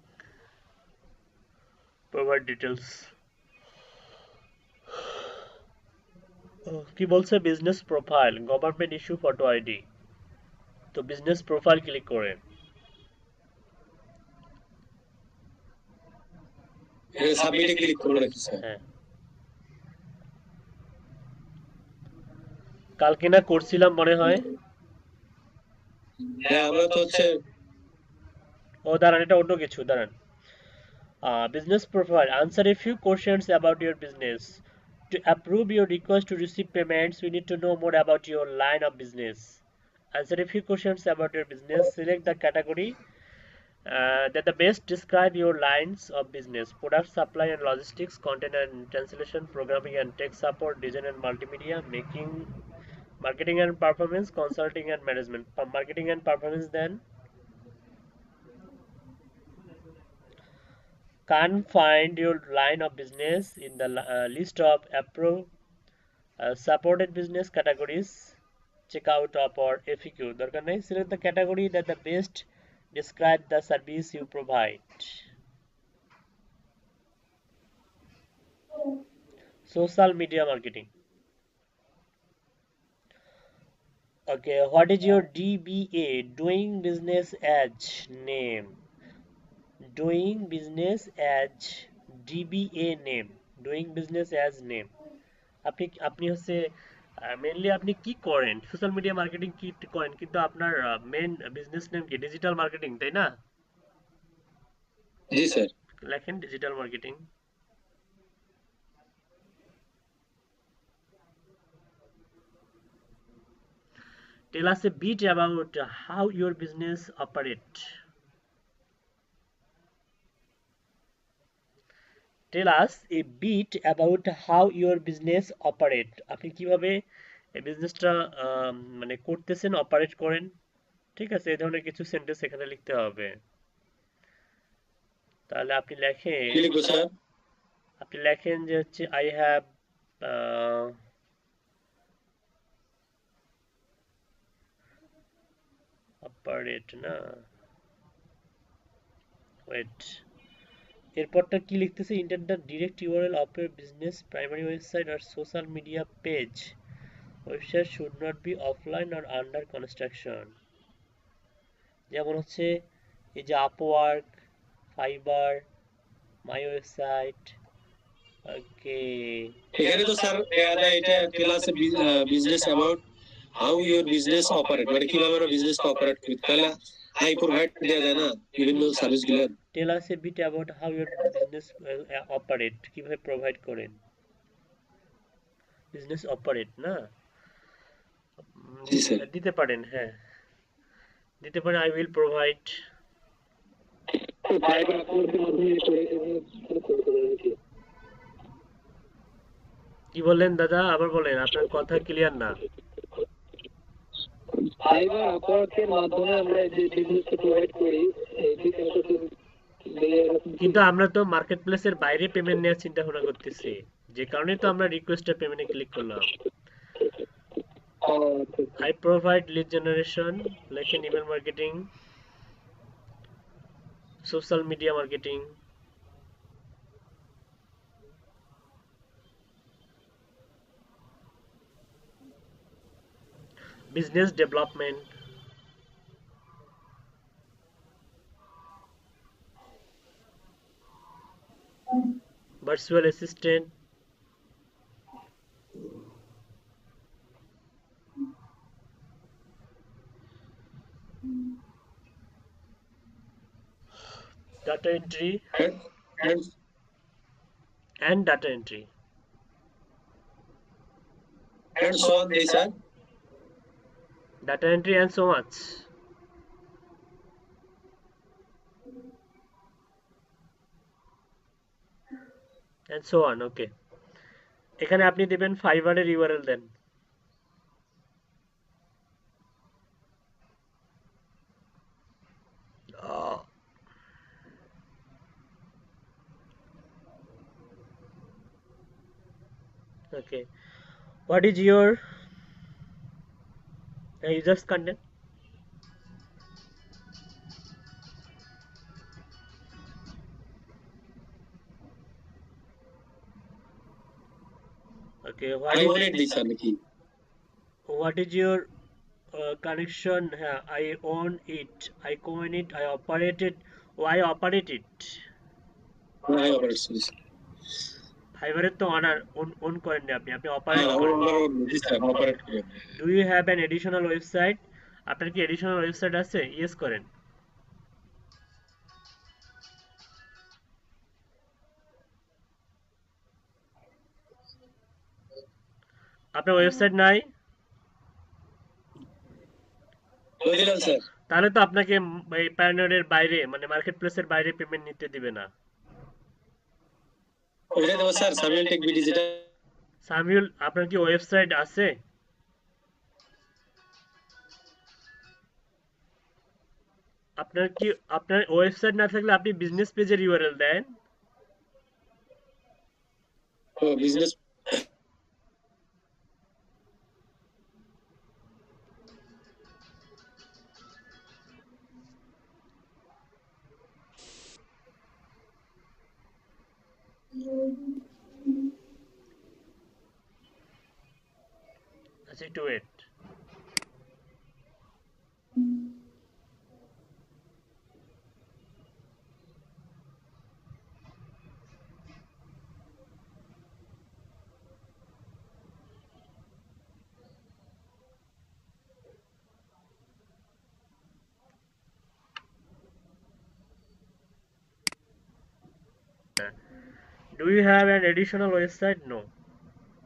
Provide details. কি বলছে? Business profile, government issue photo ID. তো business profile click করেন। এখানে সাবমিটে ক্লিক করব নাকি স্যার? হ্যাঁ, কালকে না করছিলাম মনে হয়। হ্যাঁ, আমরা তো হচ্ছে ও দাঁড়ান, এটা অন্য কিছু, দাঁড়ান। Business profile, answer a few questions about your business. To approve your request to receive payments, we need to know more about your line of business. Answer a few questions about your business. Select the category that the best describe your lines of business: product supply and logistics, content and translation, programming and tech support, design and multimedia, marketing and performance, consulting and management. Marketing and performance, then can't find your line of business in the list of approved supported business categories. Check out of or FAQ দরকার নেই। Select the category that the best describe the service you provide. Social media marketing. Okay, what is your DBA, doing business as name? Doing business as DBA name, doing business as name. আপনি হচ্ছে mainly আপনি কি করেন? Social media marketing কি করেন, কিন্তু আপনার main business name কি? ডিজিটাল মার্কেটিং, তাই না? জি স্যার। লেখেন digital marketing. Tell us a bit about how your business operate. Tell us a bit about how your business operate. আপনি কিভাবে এই বিজনেসটা মানে করতেছেন, অপারেট করেন। ঠিক আছে, এই ধরনের কিছু সেন্টেন্স এখানে লিখতে হবে। তাহলে আপনি লেখেন, কি লিখবো স্যার? আপনি লেখেন যে হচ্ছে আই হ্যাভ অপারেট না, ওয়েট, এরপরটা কি লিখতেছে? Enter the direct URL of your business primary website or social media page. Website should not be offline or under construction. যেমন হচ্ছে এই যে Upwork, Fiverr, my website. Okay, এখানে তো স্যার এটা tell us business about how your business operate, মানে কিভাবে আমরা বিজনেস অপারেট করি। তাহলে হাই প্রোভাইড দেওয়া যায় না বিভিন্ন সার্ভিস গুলো। Tell us a bit about how your business operate, কিভাবে প্রোভাইড করেন, বিজনেস অপারেট না। জি স্যার। দিতে পারেন, হ্যাঁ দিতে পারেন। I will provide. ফাইবার অ্যাকাউন্টের মাধ্যমে করতে পারবে কি? কি বললেন দাদা, আবার বলেন, আপনার কথা ক্লিয়ার না। ফাইবার অ্যাকাউন্টের মাধ্যমে আমরা যে বিজনেসটা প্রোভাইড করি এই বিজনেসটা কিন্তু আমরা তো মার্কেট প্লেসের বাইরে পেমেন্ট নেওয়ার চিন্তা ভাবনা করতেছি, যে কারণে তো আমরা রিকোয়েস্ট পেমেন্টে ক্লিক করলাম। I provide lead generation, লেখেন email marketing, social media marketing, business development, virtual assistant, data entry And and data entry. so on দেই sir. Data entry and so much. And so on, okay. এখানে আপনি দেবেন ফাইবারের URL দেন। Okay. What is your users content? Okay. I own it দিই sir নাকি? What is your connection? I own it. I coin it. I operate it. I operate it. I operate it. ফাইবারের তো on করেন না আপনি, আপনি operate হ্যাঁ, করেন। জি স্যার, অপারেট করি। Do you have an additional website? আপনার কি এডিশনাল ওয়েবসাইট আছে? ইয়েস করেন। আপনার ওয়েবসাইট নাই? বলে দিলাম স্যার। তাহলে তো আপনাকে এই প্যানেলের বাইরে মানে মার্কেট প্লেসের বাইরে পেমেন্ট নিতে দিবে না। ওইটা দেবো স্যার, সামিউল টেক বিডি যেটা। সামিউল, আপনার কি ওয়েবসাইট আছে? আপনার ওয়েবসাইট না থাকলে আপনি বিজনেস পেজের ইউআরএল দেন। ও বিজনেস আচ্ছা একটু wait. Do you have an additional website? No.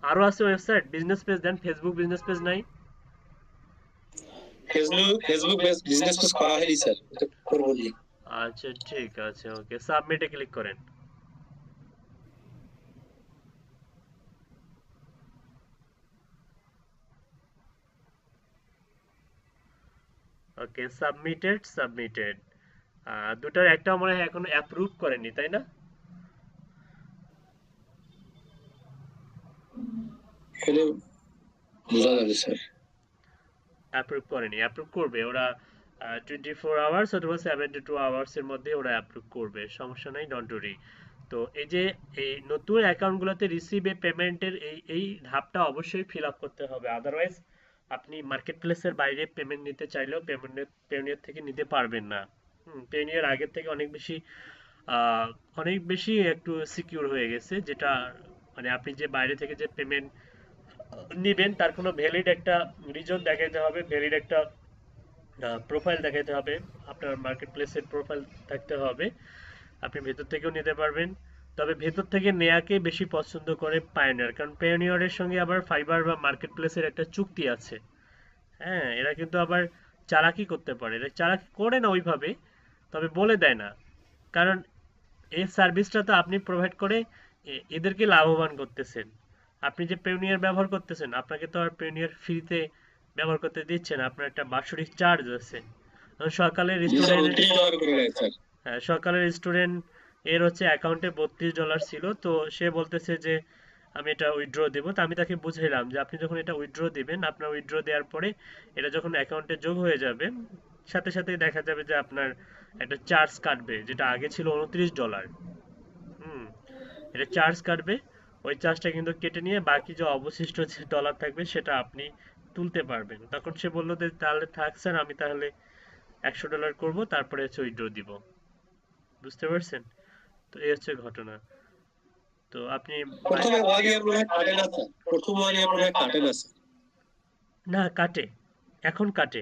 আরো আছে ওয়েবসাইট? বিজনেস পেজ দেন। ফেসবুক বিজনেস পেজ নাই? ফেসবুক বিজনেস পেজ করা হয়নি স্যার, এটা করব নি। আচ্ছা ঠিক আছে, ওকে, সাবমিটে ক্লিক করেন। ওকে, সাবমিটেড। দুটার একটাও মনে হয় এখনো অ্যাপ্রুভ করেনি, তাই না? এটা বোঝা যাবে স্যার। অ্যাপ্রুভ করেনি, অ্যাপ্রুভ করবে ওরা 24 আওয়ার্স অথবা 72 আওয়ার্স এর মধ্যে ওরা অ্যাপ্রুভ করবে, সমস্যা নাই, ডোন্ট ওরি। তো এই যে এই নতুন অ্যাকাউন্টগুলোতে রিসিভ এ পেমেন্টের এই ধাপটা অবশ্যই ফিল আপ করতে হবে, আদারওয়াইজ আপনি মার্কেট প্লেসের বাইরে পেমেন্ট নিতে চাইলেও পেওনিয়ার থেকে নিতে পারবেন না। পেওনিয়ার আগের থেকে অনেক বেশি একটু সিকিউর হয়ে গেছে, যেটা মানে আপনি যে বাইরে থেকে যে পেমেন্ট নিবেন তার কোনো ভ্যালিড একটা রিজন দেখাইতে হবে, ভ্যালিড একটা প্রোফাইল দেখাইতে হবে, আপনার মার্কেট প্লেসের প্রোফাইল থাকতে হবে। আপনি ভেতর থেকেও নিতে পারবেন, তবে ভেতর থেকে নেয়াকে বেশি পছন্দ করে পায়োনিয়ার, কারণ পায়োনিয়ারের সঙ্গে আবার ফাইবার বা মার্কেট প্লেসের একটা চুক্তি আছে। হ্যাঁ, এরা কিন্তু আবার চালাকি করতে পারে, এরা চালাকি করে না ওইভাবে, তবে বলে দেয় না। কারণ এই সার্ভিসটা তো আপনি প্রোভাইড করে এদেরকে লাভবান করতেছেন। আপনি যে পেওনিয়ার ব্যবহার করতেছেন, আপনাকে তো আর পেওনিয়ার ফ্রিতে ব্যবহার করতে দিচ্ছে না, আপনার একটা বাৎসরিক চার্জ আছে। সকালের জি স্যার, স্টুডেন্ট, 29 ডলার করে নেয় স্যার। হ্যাঁ, সকালের স্টুডেন্ট এর হচ্ছে অ্যাকাউন্টে $32 ছিল, তো সে বলতেছে যে আমি এটা উইথড্র দেবো। তো আমি তাকে বুঝাইলাম যে আপনি যখন এটা উইথড্র দিবেন, আপনার উইথড্র দেওয়ার পরে এটা যখন অ্যাকাউন্টে যোগ হয়ে যাবে, সাথে সাথেই দেখা যাবে যে আপনার একটা চার্জ কাটবে, যেটা আগে ছিল $29। হুম, এটা চার্জ কাটবে, ওই চার্জটা কিন্তু কেটে নিয়ে বাকি যে অবশিষ্ট যে ডলার থাকবে সেটা আপনি তুলতে পারবেন। তখন সে বললো যে তাহলে থাক স্যার, আমি তাহলে $100 করব, তারপরে হচ্ছে উইথড্র দিব। বুঝতে পারছেন? তো এই হচ্ছে ঘটনা। তো আপনি প্রথমে 1 ইয়ার মনে হয় কাটে না স্যার, প্রথম 1 ইয়ার মনে হয় কাটে না স্যার। না, কাটে, এখন কাটে,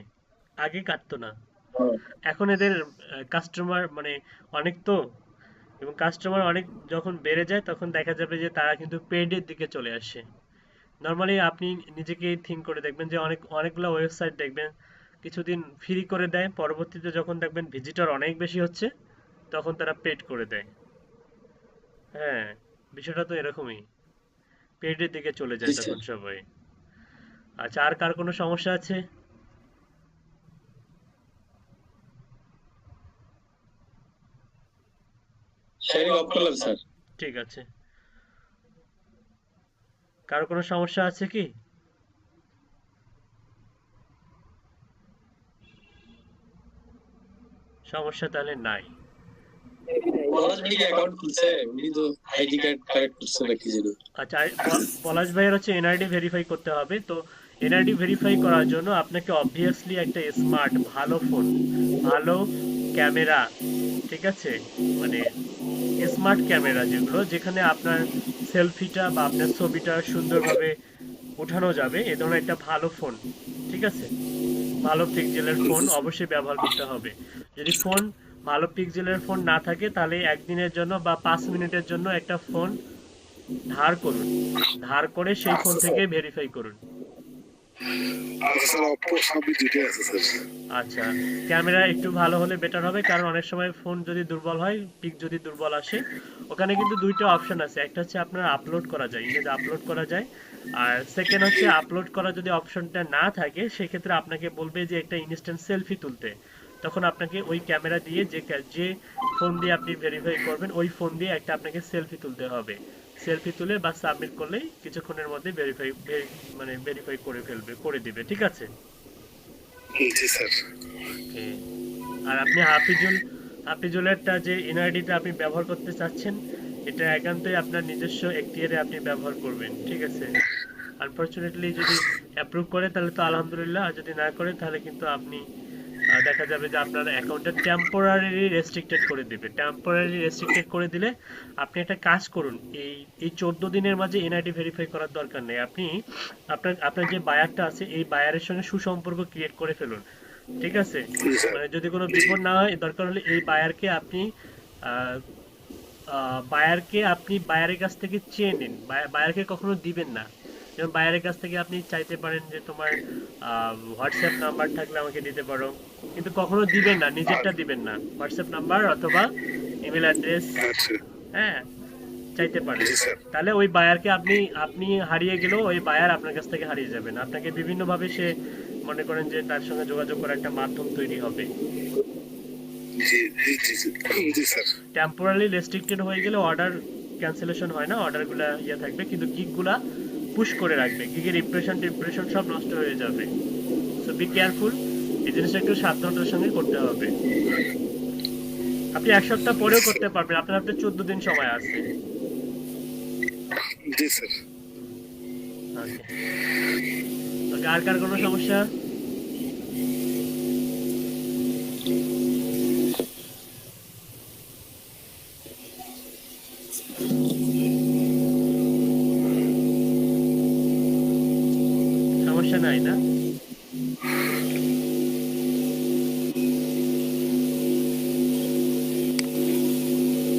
আগে কাটতো না। হ্যাঁ। এখন এদের কাস্টমার মানে অনেক তো, এবং কাস্টমার অনেক যখন বেড়ে যায় তখন দেখা যাবে যে তারা কিন্তু পেইডের দিকে চলে আসে। নর্মালি আপনি নিজেকে থিঙ্ক করে দেখবেন যে অনেকগুলো ওয়েবসাইট দেখবেন কিছুদিন ফ্রি করে দেয়, পরবর্তীতে যখন দেখবেন ভিজিটর অনেক বেশি হচ্ছে তখন তারা পেড করে দেয়। হ্যাঁ, বিষয়টা তো এরকমই, পেইডের দিকে চলে যায় জি স্যার। তখন সবাই। আচ্ছা, আর কার কোনো সমস্যা আছে? শেয়ারিং অফ করলাম স্যার। ঠিক আছে, কারো কোনো সমস্যা আছে কি? সমস্যা তাহলে নাই। পলাশ ভাই অ্যাকাউন্ট খুলছে, উনি তো আইডি কার্ড কালেক্ট করছে নাকি জানি। আচ্ছা, পলাশ ভাইয়ের হচ্ছে এনআইডি ভেরিফাই করতে হবে। তো এনআইডি ভেরিফাই করার জন্য আপনাকে অবভিয়াসলি একটা স্মার্ট ভালো ফোন, ভালো ক্যামেরা, ঠিক আছে, মানে স্মার্ট ক্যামেরা যেগুলো, যেখানে আপনার সেলফিটা বা আপনার ছবিটা সুন্দরভাবে ওঠানো যাবে, এ ধরনের একটা ভালো ফোন, ঠিক আছে, ভালো পিক্সেলের ফোন অবশ্যই ব্যবহার করতে হবে। যদি ফোন ভালো পিক্সেলের ফোন না থাকে তাহলে একদিনের জন্য বা 5 মিনিটের জন্য একটা ফোন ধার করুন, ধার করে সেই ফোন থেকে ভেরিফাই করুন। আচ্ছা স্যার, অপো সামনে দুইটাই আছে স্যার। আচ্ছা, ক্যামেরা একটু ভালো হলে বেটার হবে, কারণ অনেক সময় ফোন যদি দুর্বল হয়, পিক যদি দুর্বল আসে, ওখানে কিন্তু দুইটা অপশন আছে, একটা হচ্ছে আপনার আপলোড করা যায়, ইমেজ আপলোড করা যায়, আর সেকেন্ড হচ্ছে আপলোড করা যদি অপশনটা না থাকে সেক্ষেত্রে আপনাকে বলবে যে একটা ইনস্ট্যান্ট সেলফি তুলতে, তখন আপনাকে ওই ক্যামেরা দিয়ে যে ফোন দিয়ে আপনি ভেরিফাই করবেন ওই ফোন দিয়ে একটা আপনাকে সেলফি তুলতে হবে। সেলফি তুলে বা সাবমিট করলেই কিছুক্ষণের মধ্যে ভেরিফাই করে দিবে, ঠিক আছে? জি স্যার। ওকে। আর আপনি হাফিজুলেরটা যে এনআইডিটা আপনি ব্যবহার করতে চাচ্ছেন, এটা একান্তই আপনার নিজস্ব এখতিয়ারে আপনি ব্যবহার করবেন, ঠিক আছে? আনফরচুনেটলি যদি অ্যাপ্রুভ করে তাহলে তো আলহামদুলিল্লাহ, আর যদি না করে তাহলে কিন্তু আপনি দেখা যাবে যে আপনার অ্যাকাউন্টটা টেম্পোরারি রেস্ট্রিক্টেড করে দিবে। টেম্পোরারি রেস্ট্রিক্টেড করে দিলে আপনি একটা কাজ করুন, এই 14 দিনের মাঝে এনআইডি ভেরিফাই করার দরকার নেই। আপনি আপনার যে বায়ারটা আছে এই বায়ারের সঙ্গে সুসম্পর্ক ক্রিয়েট করে ফেলুন, ঠিক আছে? মানে যদি কোনো বিপদ না হয়, দরকার হলে এই বায়ারকে আপনি বায়ারের কাছ থেকে চেয়ে নিন, বায়ারকে কখনো দিবেন না। যেমন বায়ারের কাছ থেকে আপনি চাইতে পারেন যে তোমার হোয়াটসঅ্যাপ নাম্বার থাকলে আমাকে দিতে পারো, কিন্তু কখনো দিবেন না, নিজেরটা দিবেন না, হোয়াটসঅ্যাপ নাম্বার অথবা ইমেল অ্যাড্রেস, আচ্ছা হ্যাঁ, চাইতে পারেন। জি স্যার। তাহলে ওই বায়ারকে আপনি হারিয়ে গেলেও ওই বায়ার আপনার কাছ থেকে হারিয়ে যাবেন, আপনাকে বিভিন্নভাবে সে মনে করেন যে তার সঙ্গে যোগাযোগ করার একটা মাধ্যম তৈরি হবে। জি জি জি জি স্যার। টেম্পোরারি রেস্ট্রিক্টেড হয়ে গেলে অর্ডার ক্যান্সেলেশন হয় না, অর্ডারগুলো থাকবে, কিন্তু গিগগুলা পুশ করে রাখবে, গিগের ইমপ্রেশন সব নষ্ট হয়ে যাবে। সো বি কেয়ারফুল, এই জিনিসটা একটু সাবধানতার সঙ্গে করতে হবে। আপনি 1 সপ্তাহ পরেও করতে পারবেন, আপনার হাতে 14 দিন সময় আছে। জি স্যার। ওকে, আর কার কোনো সমস্যা? সমস্যা নাই না?